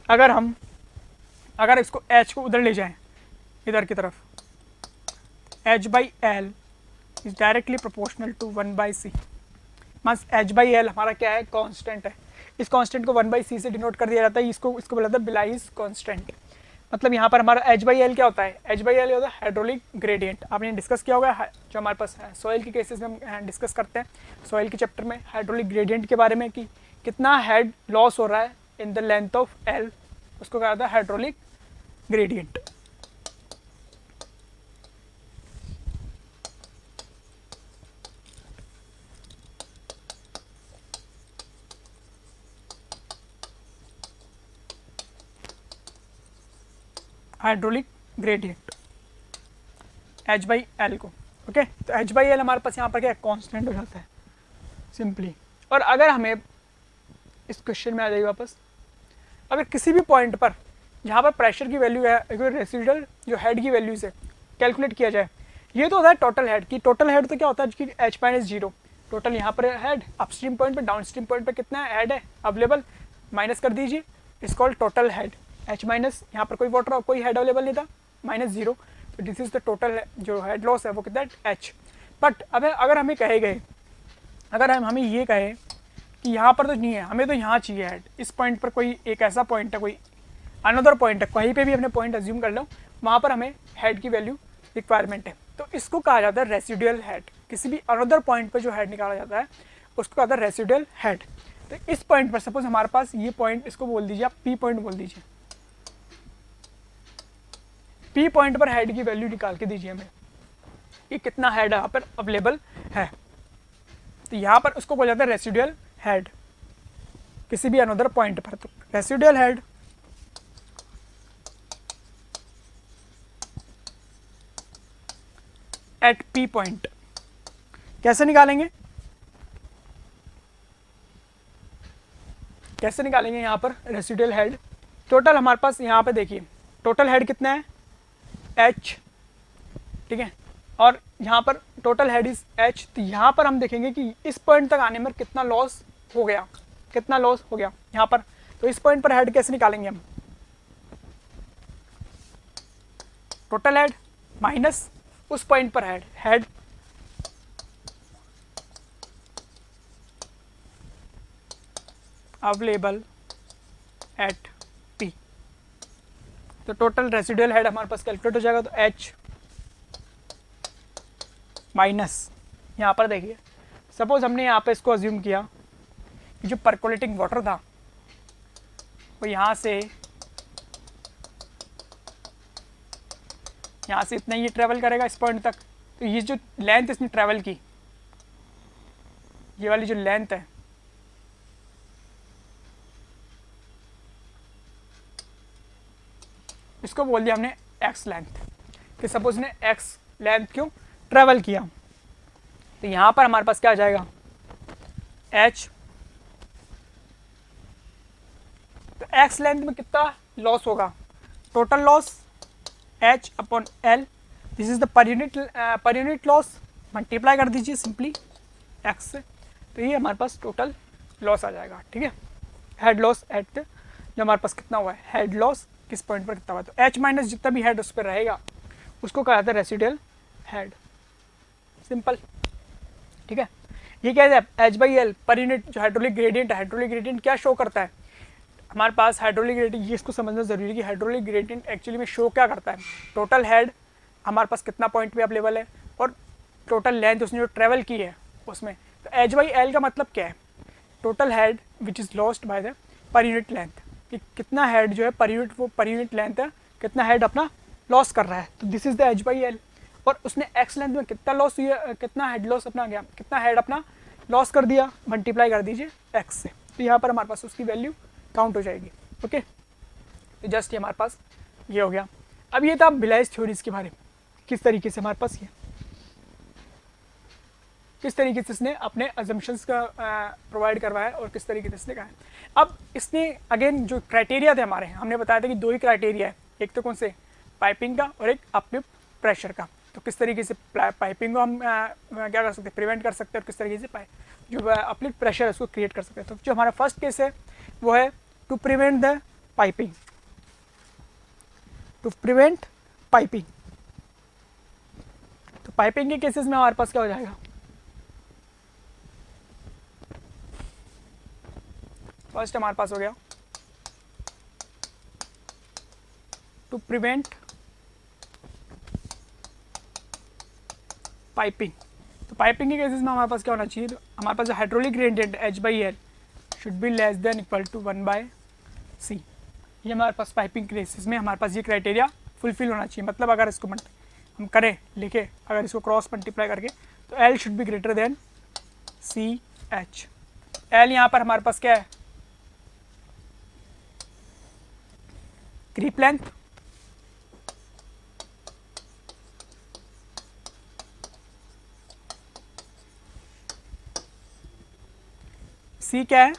अगर इसको h को उधर ले जाएं इधर की तरफ, h by L is directly proportional to 1 by C. Means h by L हमारा क्या है, कांस्टेंट है। इस कांस्टेंट को 1 बाई सी से डिनोट कर दिया जाता है, इसको बोला जाता है बिलाइज कांस्टेंट। मतलब यहाँ पर हमारा h बाई एल क्या होता है, h बाई एल होता है हाइड्रोलिक ग्रेडियंट। आपने डिस्कस किया होगा जो हमारे पास है सॉइल के केसेस में हम डिस्कस करते हैं सॉइल के चैप्टर में हाइड्रोलिक ग्रेडियंट के बारे में कि कितना हेड लॉस हो रहा है in the length of L, उसको कहा जाता है hydraulic gradient. Hydraulic gradient h by L को। ओके, तो h बाई एल हमारे पास यहाँ पर क्या कांस्टेंट हो जाता है सिंपली। और अगर हमें इस क्वेश्चन में आ जाइए वापस, अगर किसी भी पॉइंट पर जहाँ पर प्रेशर की वैल्यू है, अगर रेसिडुअल जो हेड की वैल्यू से कैलकुलेट किया जाए, ये तो होता है टोटल हेड की। टोटल हेड तो क्या होता है कि h माइनस जीरो, टोटल यहाँ पर हेड अपस्ट्रीम पॉइंट पर डाउन स्ट्रीम पॉइंट पर कितना हेड है अवेलेबल, माइनस कर दीजिए, इस called total head. h minus यहाँ पर कोई वाटर कोई हेड अवेलेबल नहीं था, माइनस जीरो, तो दिस इज द टोटल जो हेड लॉस है वो कितना है h। बट अब अगर हमें कहे गए, अगर हमें ये कहे कि यहाँ पर तो नहीं है, हमें तो यहाँ चाहिए हेड, इस पॉइंट पर कोई एक ऐसा पॉइंट है, कोई अनदर पॉइंट है, कहीं पे भी अपने पॉइंट अज्यूम कर लो, वहाँ पर हमें हेड की वैल्यू रिक्वायरमेंट है, तो इसको कहा जाता है रेसिडुअल हेड। किसी भी अनदर पॉइंट पर जो हेड निकाला जाता है उसको कहा जाता है रेसिडुअल हेड। तो इस पॉइंट पर सपोज हमारे पास ये पॉइंट, इसको बोल दीजिए आप पी पॉइंट बोल दीजिए, पी पॉइंट पर हेड की वैल्यू निकाल के दीजिए हमें कि कितना हेड यहाँ पर अवेलेबल है। तो यहाँ पर उसको बोला जाता है रेसिडुअल हेड किसी भी अनदर पॉइंट पर। तो residual head at P point कैसे निकालेंगे, कैसे निकालेंगे यहाँ पर रेसिडुअल हेड। टोटल हमारे पास यहाँ पे देखिए टोटल हेड कितना है h, ठीक है, और यहाँ पर टोटल हेड इज h। तो यहाँ पर हम देखेंगे कि इस पॉइंट तक आने में कितना लॉस हो गया, कितना लॉस हो गया यहाँ पर। तो इस पॉइंट पर हेड कैसे निकालेंगे हम, टोटल हेड माइनस उस पॉइंट पर head, head available at P। तो टोटल रेसिडुअल हेड हमारे पास कैलकुलेट हो जाएगा। तो H माइनस यहाँ पर देखिए, सपोज हमने यहाँ पे इसको अज्यूम किया कि जो परकोलेटिंग वाटर था वो यहाँ से इतना ये ट्रेवल करेगा इस पॉइंट तक। तो ये जो लेंथ इसने ट्रेवल की, ये वाली जो लेंथ है, इसको बोल दिया हमने x लेंथ, कि सपोज ने x लेंथ क्यों ट्रेवल किया। तो यहाँ पर हमारे पास क्या आ जाएगा h, तो x लेंथ में कितना लॉस होगा, total loss h upon l, this is the per unit loss, multiply कर दीजिए सिंपली x से, तो ये हमारे पास टोटल लॉस आ जाएगा। ठीक है, हेड लॉस एट द, जो हमारे पास कितना हुआ है हेड लॉस किस पॉइंट पर कितना हुआ, तो h माइनस जितना भी हेड उस पर रहेगा उसको कहा जाता है रेसिडुअल हेड। सिंपल, ठीक है। ये क्या है, H by L per unit जो हाइड्रोलिक ग्रेडियंट है, हाइड्रोलिक ग्रेडियंट क्या शो करता है हमारे पास, हाइड्रोलिक ग्रेडियंट, ये इसको समझना जरूरी है कि हाइड्रोलिक ग्रेडियंट एक्चुअली में शो क्या करता है, टोटल हेड हमारे पास कितना पॉइंट पे अवेलेबल है और टोटल लेंथ उसने जो ट्रेवल की है उसमें। तो एच बाई एल का मतलब क्या है, total head which is lost by the per unit length, कि कितना हेड जो है पर यूनिट, वो पर यूनिट लेंथ है, कितना हेड अपना लॉस कर रहा है, तो this is the H by L. और उसने एक्स लेंथ में कितना लॉस हुआ, कितना हेड लॉस अपना गया, कितना हेड अपना लॉस कर दिया, मल्टीप्लाई कर दीजिए एक्स से, तो यहाँ पर हमारे पास उसकी वैल्यू काउंट हो जाएगी। ओके, तो जस्ट ये हमारे पास ये हो गया। अब ये था बिलाइज थ्योरीज के बारे में, किस तरीके से हमारे पास ये, किस तरीके से इसने अपने अजम्पशंस का प्रोवाइड करवाया और किस तरीके से इसने कहा है। अब इसने अगेन जो क्राइटेरिया थे हमारे, हमने बताया था कि दो ही क्राइटेरिया है, एक तो कौन से, पाइपिंग का और एक अपलिफ्ट प्रेशर का। तो किस तरीके से पाइपिंग को हम क्या कर सकते हैं, प्रिवेंट कर सकते हैं, और किस तरीके से जो अपलिफ्ट प्रेशर है उसको क्रिएट कर सकते हैं। तो जो हमारा फर्स्ट केस है वो है to prevent the piping, to prevent piping. तो पाइपिंग के केसेस में हमारे पास क्या हो जाएगा, फर्स्ट हमारे पास हो गया टू प्रिवेंट पाइपिंग। तो पाइपिंग के केसेस में हमारे पास क्या होना चाहिए, तो हमारे पास जो hydraulic gradient H by L should be less than equal to 1/c। ये हमारे पास पाइपिंग के केसेस में हमारे पास ये क्राइटेरिया फुलफिल होना चाहिए। मतलब अगर इसको हम करें लिखे, अगर इसको क्रॉस मल्टीप्लाई करके, तो L should be greater than C H. L यहाँ पर हमारे पास क्या है, क्रीप लेंथ, सी क्या है,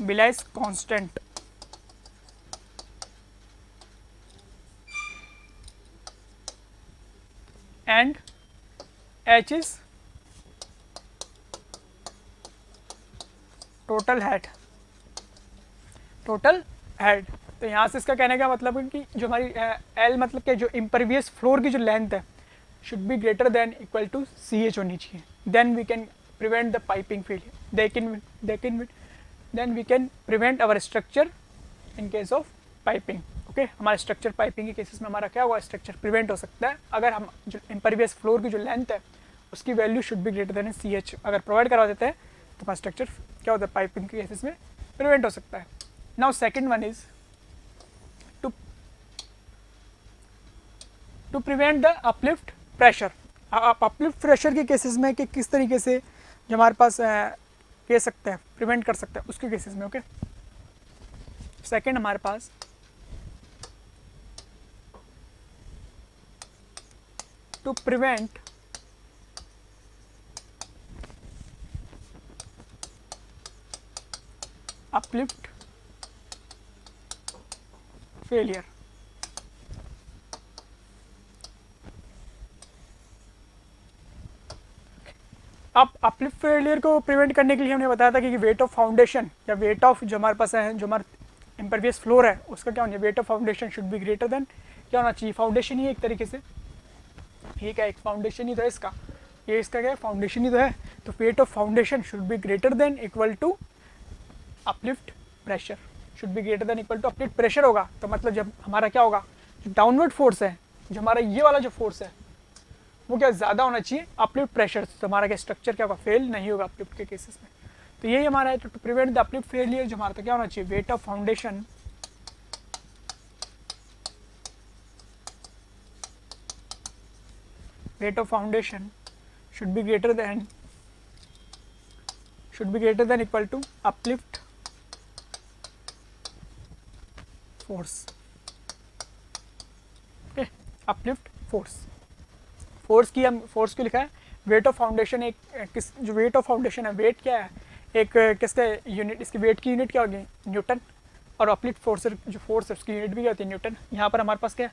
Bligh's constant, and H is total head, total head. तो यहाँ से इसका कहने का मतलब है कि जो हमारी एल मतलब क्या, जो इम्परवियस फ्लोर की जो लेंथ है should be greater than equal to C H होनी चाहिए, then we can prevent the piping failure, then we can prevent our structure in case of piping. Okay, हमारा स्ट्रक्चर पाइपिंग के cases में हमारा क्या हुआ, स्ट्रक्चर प्रिवेंट हो सकता है अगर हम जो इम्परवियस फ्लोर की जो लेंथ है उसकी value should be greater than C H अगर प्रोवाइड करवा देते हैं, तो हमारा स्ट्रक्चर क्या होता है, पाइपिंग के केसेस में प्रिवेंट हो सकता है। Now second one is to prevent the uplift pressure. Uplift pressure के केसेस में कि किस तरीके से जो हमारे पास कह सकते हैं प्रिवेंट कर सकते हैं उसके केसेस में। ओके, सेकेंड हमारे पास टू प्रिवेंट अपलिफ्ट फेलियर। अब अपलिफ्ट फेलियर को प्रिवेंट करने के लिए हमने बताया था कि वेट ऑफ फाउंडेशन या वेट ऑफ जो हमारे पास है, जो हमारा इम्परवियस फ्लोर है उसका क्या होना है, wait of foundation should be greater then क्या होना चाहिए, फाउंडेशन ही एक तरीके से, ये क्या एक फाउंडेशन ही तो है इसका, ये इसका क्या है फाउंडेशन ही तो है। तो weight of foundation should be greater than equal to uplift pressure, should be greater than equal to uplift pressure होगा। तो मतलब जब हमारा क्या होगा, जो डाउनवर्ड फोर्स है, जो हमारा ये वाला जो फोर्स है वो क्या ज़्यादा होना चाहिए अपलिफ्ट प्रेशर, तो हमारा क्या स्ट्रक्चर क्या होगा, फेल नहीं होगा अपलिफ्ट के केसेस में। तो यही हमारा है, to prevent the uplift failure जो हमारा तो क्या होना चाहिए, weight of foundation should be greater than equal to uplift force। Okay, uplift force की हम फोर्स क्यों लिखा है, वेट ऑफ फाउंडेशन एक किस, जो वेट ऑफ फाउंडेशन है वेट क्या है, एक किसका यूनिट, इसकी वेट की यूनिट क्या होगी, न्यूटन, और अपलिफ्ट फोर्स जो फोर्स है उसकी यूनिट भी क्या होती है, न्यूटन। यहाँ पर हमारे पास क्या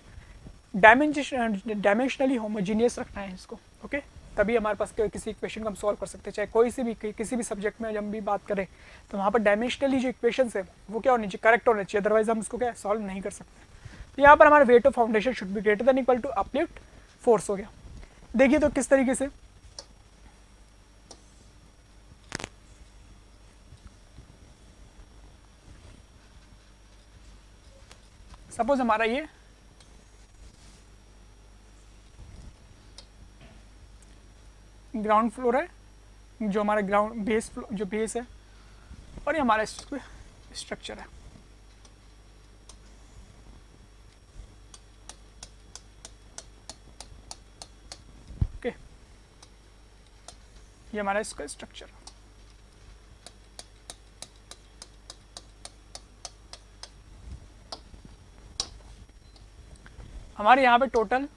डायमेंशनली होमोजीनियस रखना है इसको। ओके, तभी हमारे पास किसी इक्वेशन को हम सॉल्व कर सकते हैं, चाहे कोई सी भी किसी भी सब्जेक्ट में जब हम भी बात करें तो वहाँ पर डायमेंशनली जो इक्वेशंस है वो क्या होनी चाहिए, करेक्ट होना चाहिए, अदरवाइज हम इसको क्या सॉल्व नहीं कर सकते। तो यहाँ पर हमारा weight of foundation should be greater than equal to uplift force हो गया। देखिए तो किस तरीके से, सपोज हमारा ये ग्राउंड फ्लोर है, जो हमारा ग्राउंड बेस जो बेस है, और ये हमारा स्ट्रक्चर है। ओके, ये हमारा इसका स्ट्रक्चर। हमारे यहाँ पे टोटल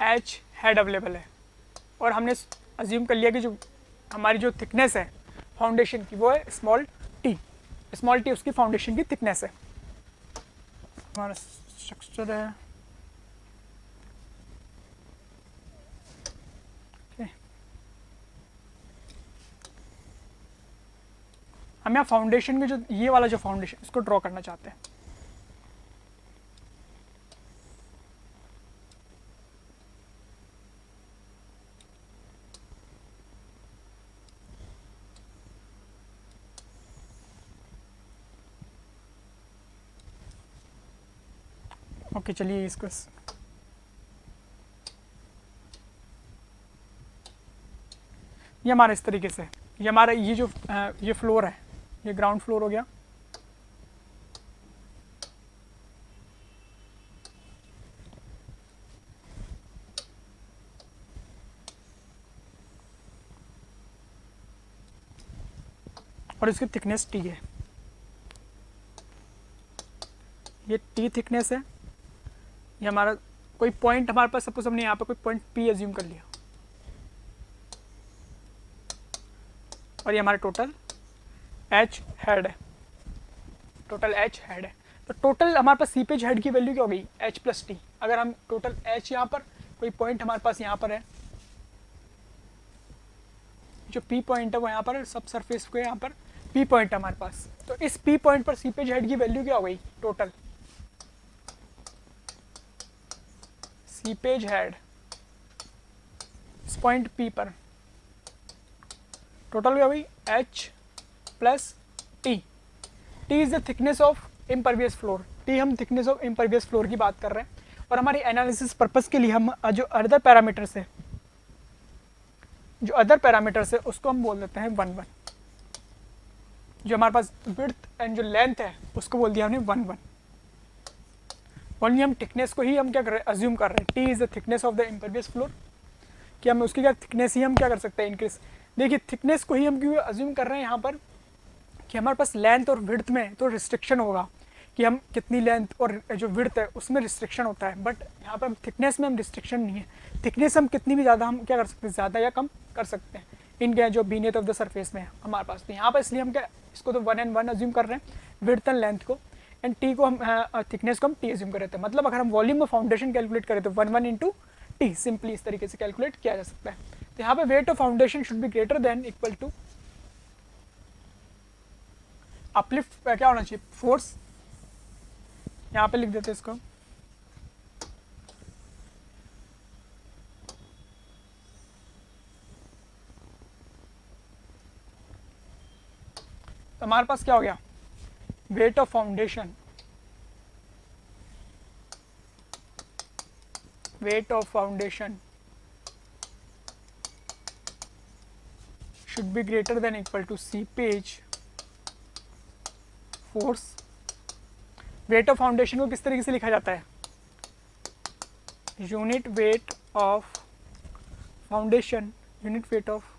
एच हेड अवेलेबल है, और हमने अज्यूम कर लिया कि जो हमारी जो थिकनेस है फाउंडेशन की वो है स्मॉल टी। स्मॉल टी उसकी फाउंडेशन की थिकनेस है। हमारा स्ट्रक्चर है, हम यहाँ फाउंडेशन के जो ये वाला जो फाउंडेशन इसको ड्रॉ करना चाहते हैं। ओके चलिए इसको ये हमारा इस तरीके से, ये हमारा ये जो ये फ्लोर है, ये ग्राउंड फ्लोर हो गया। और इसकी थिकनेस टी है, ये टी थिकनेस है। ये हमारा कोई पॉइंट हमारे पास, सपोज हमने यहाँ पे कोई पॉइंट पी एज्यूम कर लिया, और ये हमारा टोटल एच हेड है, टोटल एच हेड है। तो टोटल हमारे पास सीपेज हेड की वैल्यू क्या हो गई, एच प्लस टी। अगर हम टोटल एच यहाँ पर कोई पॉइंट हमारे पास यहाँ पर है, जो पी पॉइंट है वो यहाँ पर सब सरफेस को यहाँ पर पी पॉइंट है हमारे पास, तो इस पी पॉइंट पर सीपेज हेड की वैल्यू क्या हो गई, टोटल सीपेज हेड इस पॉइंट पी पर टोटल क्या हुई, H plus T. T is the thickness of impervious floor. T हम थिकनेस ऑफ इम्परवियस फ्लोर की बात कर रहे हैं, और हमारी एनालिसिस पर्पस के लिए हम जो अदर पैरामीटर्स है, जो अदर पैरामीटर्स है उसको हम बोल देते हैं 1 1। जो हमारे पास विड्थ एंड जो लेंथ है उसको बोल दिया हमने 1 1। ओनली हम थिकनेस को ही हम क्या कर रहे हैं, अज्यूम कर रहे हैं। T is the thickness of the impervious floor, कि हम उसकी क्या थिकनेस ही हम क्या कर सकते हैं, इंक्रीज। देखिए थिकनेस को ही हम क्यों अज्यूम कर रहे हैं यहाँ पर, कि हमारे पास लेंथ और विड्थ में तो रिस्ट्रिक्शन होगा कि हम कितनी लेंथ और जो विड्थ है उसमें रिस्ट्रिक्शन होता है, बट यहाँ पर थिकनेस में हम रिस्ट्रिक्शन नहीं है। थिकनेस हम कितनी भी ज़्यादा हम क्या कर सकते हैं, ज़्यादा या कम कर सकते हैं इनके जो बीनेथ ऑफ द सरफेस में है हमारे पास। तो यहाँ पर इसलिए हम क्या इसको तो 1 and 1 अज्यूम कर रहे हैं, विड्थ एंड लेंथ को, एंड टी को हम थिकनेस को हम टी अज्यूम कर रहे थे। मतलब अगर हम वॉल्यूम ऑफ फाउंडेशन कैलकुलेट करें तो 1 1 इंटू टी सिंपली इस तरीके से कैलकुलेट किया जा सकता है। तो यहाँ पे weight of foundation should be greater than equal to uplift क्या होना चाहिए, फोर्स। यहाँ पे लिख देते हैं इसको, तो हमारे पास क्या हो गया, weight of foundation, weight of foundation should be greater than equal to seepage force. Weight of foundation को किस तरीके से लिखा जाता है, unit weight of foundation, unit weight of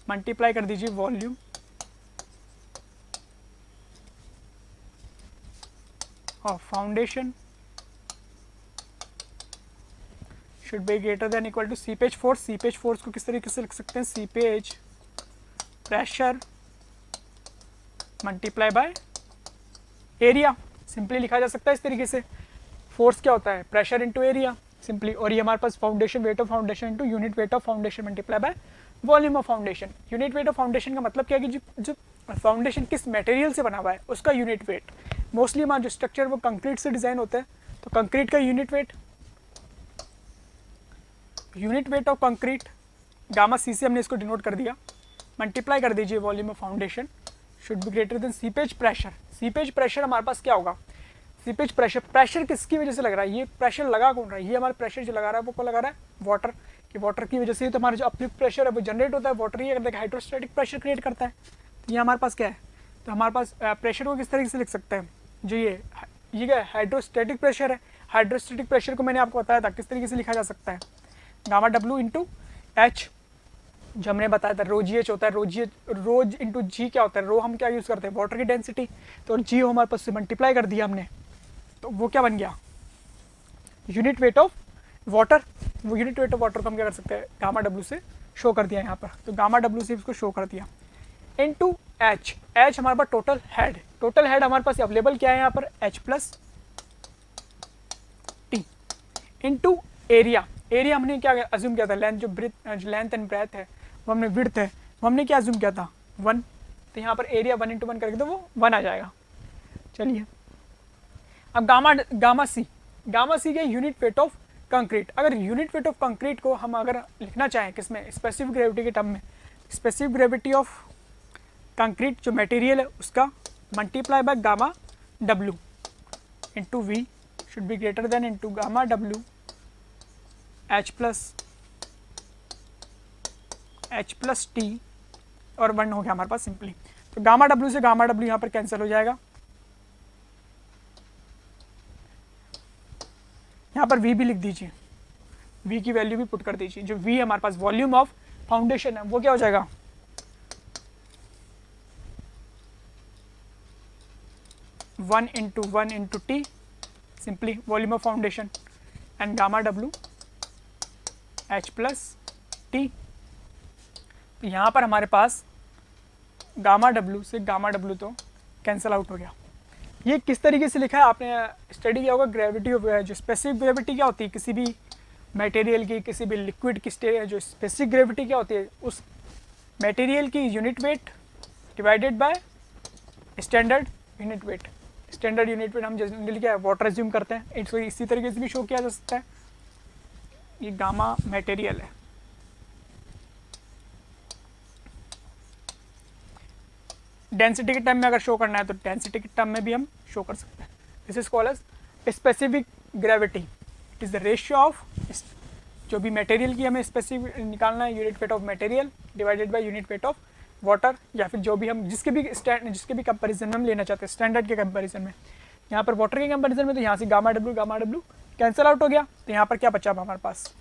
multiply कर दीजिए volume of foundation should be greater than equal to seepage force. Seepage force को किस तरीके से लिख सकते हैं, seepage pressure multiply by area, simply लिखा जा सकता है इस तरीके से। फोर्स क्या होता है, प्रेशर इंटू एरिया सिंपली, और ये हमारे पास foundation, weight of foundation into unit weight of foundation multiply by volume of foundation. Unit weight of foundation का मतलब क्या है कि जो फाउंडेशन किस मटेरियल से बना हुआ है उसका यूनिट वेट। मोस्टली हमारा जो स्ट्रक्चर वो कंक्रीट से डिज़ाइन होता है, तो कंक्रीट का unit weight of concrete gamma C से हमने इसको डिनोट कर दिया, मल्टीप्लाई कर दीजिए volume of foundation should be greater than seepage pressure. Seepage pressure हमारे पास क्या होगा, सीपेज प्रेशर किसकी वजह से लग रहा है, ये प्रेशर लगा कौन रहा है, ये हमारा प्रेशर जो लगा रहा है वो कौन लगा रहा है, वाटर, कि वाटर की वजह से तो हमारा जो अपलिफ्ट प्रेशर है वो जनरेट होता है, वाटर ही अगर हाइड्रोस्टैटिक प्रेशर क्रिएट करता है। तो ये हमारे पास क्या है, तो हमारे पास प्रेशर को किस तरीके से लिख सकते हैं, जो ये क्या हाइड्रोस्टैटिक प्रेशर है, हाइड्रोस्टैटिक प्रेशर को मैंने आपको बताया था किस तरीके से लिखा जा सकता है, गामा डब्ल्यू इंटू एच, जो हमने बताया था रो जी एच होता है, रोज इंटू जी क्या होता है, रो हम क्या यूज़ करते हैं वाटर की डेंसिटी, तो जी हमारे पास से मल्टीप्लाई कर दिया हमने, तो वो क्या बन गया यूनिट वेट ऑफ वाटर। वो यूनिट वेट ऑफ वाटर को हम क्या कर सकते हैं गामा डब्ल्यू से शो कर दिया यहाँ पर, तो गामा डब्ल्यू से इसको शो कर दिया इनटू एच। एच हमारे पास टोटल हेड हमारे पास अवेलेबल क्या है यहाँ पर H plus T into area. Area हमने क्या अज्यूम किया था, लेंथ एंड ब्रेथ है वो हमने विड्थ है वो हमने क्या अज्यूम किया था 1, तो यहाँ पर एरिया 1 इंटू 1 करके तो वो 1 आ जाएगा। चलिए अब गामा सी के यूनिट वेट ऑफ कंक्रीट। अगर यूनिट वेट ऑफ कंक्रीट को हम अगर लिखना चाहें किसमें, स्पेसिफिक ग्रेविटी के टर्म में, स्पेसिफिक ग्रेविटी ऑफ कंक्रीट जो मटेरियल है उसका multiply by gamma W into V should be greater than into gamma W H plus T और 1 हो गया हमारे पास सिंपली। तो गामा डब्ल्यू से गामा डब्ल्यू यहाँ पर कैंसिल हो जाएगा, यहाँ पर v भी लिख दीजिए, v की वैल्यू भी पुट कर दीजिए, जो v हमारे पास वॉल्यूम ऑफ फाउंडेशन है वो क्या हो जाएगा 1 into T simply volume of foundation and gamma W H plus T. तो यहाँ पर हमारे पास गामा डब्ल्यू से गामा डब्ल्यू तो कैंसिल आउट हो गया। ये किस तरीके से लिखा है आपने स्टडी किया होगा, ग्रेविटी ऑफ जो स्पेसिफिक ग्रेविटी क्या होती है किसी भी मटेरियल की, किसी भी लिक्विड की जो स्पेसिफिक ग्रेविटी क्या होती है उस मटेरियल की unit weight divided by standard unit weight. Standard unit weight हम जनरली क्या है वाटर एज्यूम करते हैं, इसको इसी तरीके से भी शो किया जा सकता है। ये गामा मटेरियल है, डेंसिटी के टर्म में अगर शो करना है तो डेंसिटी के टर्म में भी हम शो कर सकते हैं। This is called as specific gravity, it is the ratio of जो भी मटेरियल की हमें स्पेसिफिक निकालना है unit weight of material divided by unit weight of water, या फिर जो भी हम जिसके भी कंपैरिजन में हम लेना चाहते हैं स्टैंडर्ड के कंपैरिजन में। यहाँ पर वाटर के कंपैरिजन में तो यहाँ से गामा डब्ल्यू कैंसिल आउट हो गया, तो यहाँ पर क्या बचा हमारे पास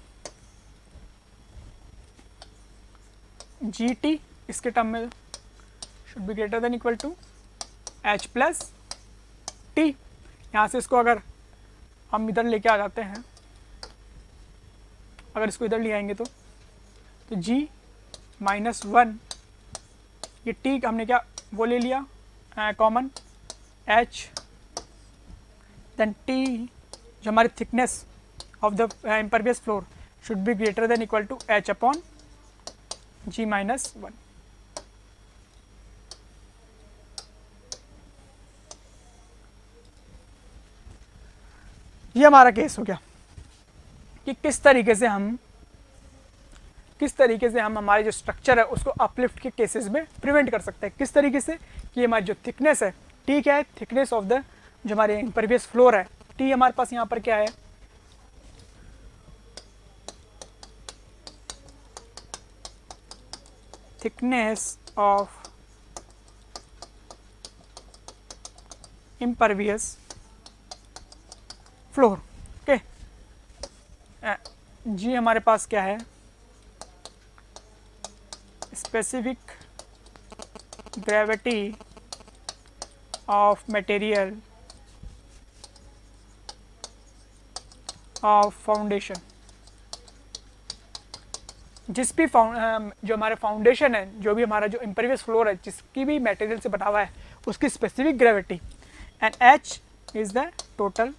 जी टी, इसके टर्म में should be greater than equal to H plus T. यहाँ से इसको अगर हम इधर लेके आ जाते हैं, अगर इसको इधर ले आएंगे तो g माइनस 1, ये t हमने क्या वो ले लिया कॉमन h, देन t जो हमारी thickness of the impervious floor should be greater than equal to h upon g minus 1। ये हमारा केस हो गया कि किस तरीके से हम हमारे जो स्ट्रक्चर है उसको अपलिफ्ट के केसेस में प्रिवेंट कर सकते हैं। किस तरीके से कि हमारी जो थिकनेस है, टी क्या है, थिकनेस ऑफ द जो हमारे इम्परवियस फ्लोर है, टी हमारे पास यहाँ पर क्या है thickness of impervious floor. Okay, जी हमारे पास क्या है specific gravity of material of foundation. जिस भी जो हमारे फाउंडेशन है, जो भी हमारा जो इम्परवियस फ्लोर है, जिसकी भी मटेरियल से बना हुआ है, उसकी specific gravity and H is the total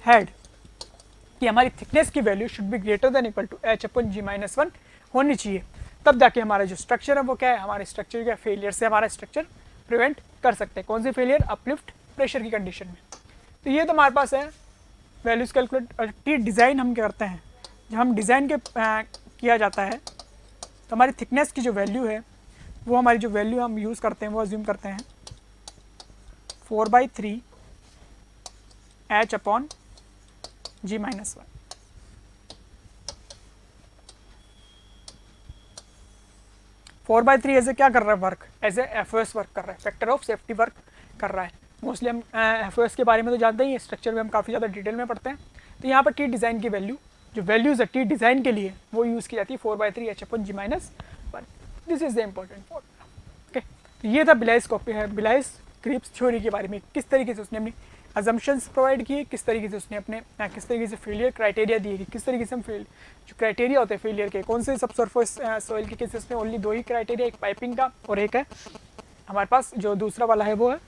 head, कि हमारी थिकनेस की value should be greater than equal to H upon G minus 1 होनी चाहिए। तब जाके हमारा जो स्ट्रक्चर है वो क्या है, हमारे स्ट्रक्चर का फेलियर से हमारा स्ट्रक्चर प्रिवेंट कर सकते हैं। कौन से फेलियर, अपलिफ्ट प्रेशर की कंडीशन में। तो ये तो हमारे पास है वैल्यूज कैलकुलेट। और टी डिज़ाइन हम क्या करते हैं, जब हम डिज़ाइन के किया जाता है तो हमारी थिकनेस की जो वैल्यू है वो हमारी जो वैल्यू हम यूज़ करते हैं वो अज्यूम करते हैं 4/3 H/G-1। 4/3 ऐसे क्या कर रहा है work, as a FOS work कर रहा है, फैक्टर ऑफ सेफ्टी वर्क कर रहा है। मोस्टली हम FOS के बारे में तो जानते ही हैं, स्ट्रक्चर में हम काफ़ी ज़्यादा डिटेल में पढ़ते हैं। तो यहाँ पर टी डिज़ाइन की वैल्यू, जो वैल्यूज़ है टी डिज़ाइन के लिए वो यूज़ की जाती है 4/3 H/G-1। This is the important formula. Okay, तो ये था बिलाइस-क्रिप्स थ्योरी के बारे में, किस तरीके से उसने अपनी अजम्पशंस प्रोवाइड किए, किस तरीके से उसने अपने किस तरीके से फेलियर क्राइटेरिया दिए कि किस तरीके से हम जो क्राइटेरिया होते हैं फेलियर के, कौन से सब सरफेस सॉइल के केसेस में ओनली 2 ही क्राइटेरिया, एक पाइपिंग का और एक है हमारे पास जो दूसरा वाला है वो है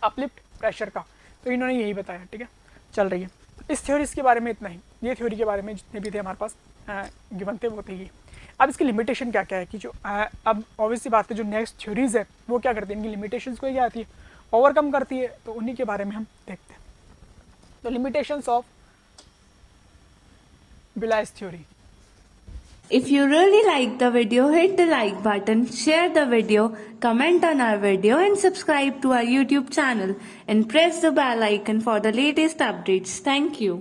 अपलिफ्ट प्रेशर का। तो इन्होंने यही बताया, ठीक है, चल रही है। इस थ्योरीज के बारे में इतना ही, ये थ्योरी के बारे में जितने भी थे हमारे पास गिवन थे वो थे ये। अब इसकी लिमिटेशन क्या क्या है कि जो अब ऑब्वियसली बात है, जो नेक्स्ट थ्योरीज है वो क्या करती है, इनकी लिमिटेशंस को क्या आती है, ओवरकम करती है। तो उन्हीं के बारे में हम देखते हैं। तो limitations of Bligh's theory. If you really like the video, hit the like button, share the video, comment on our video and subscribe to our YouTube channel and press the bell icon for the latest updates. Thank you.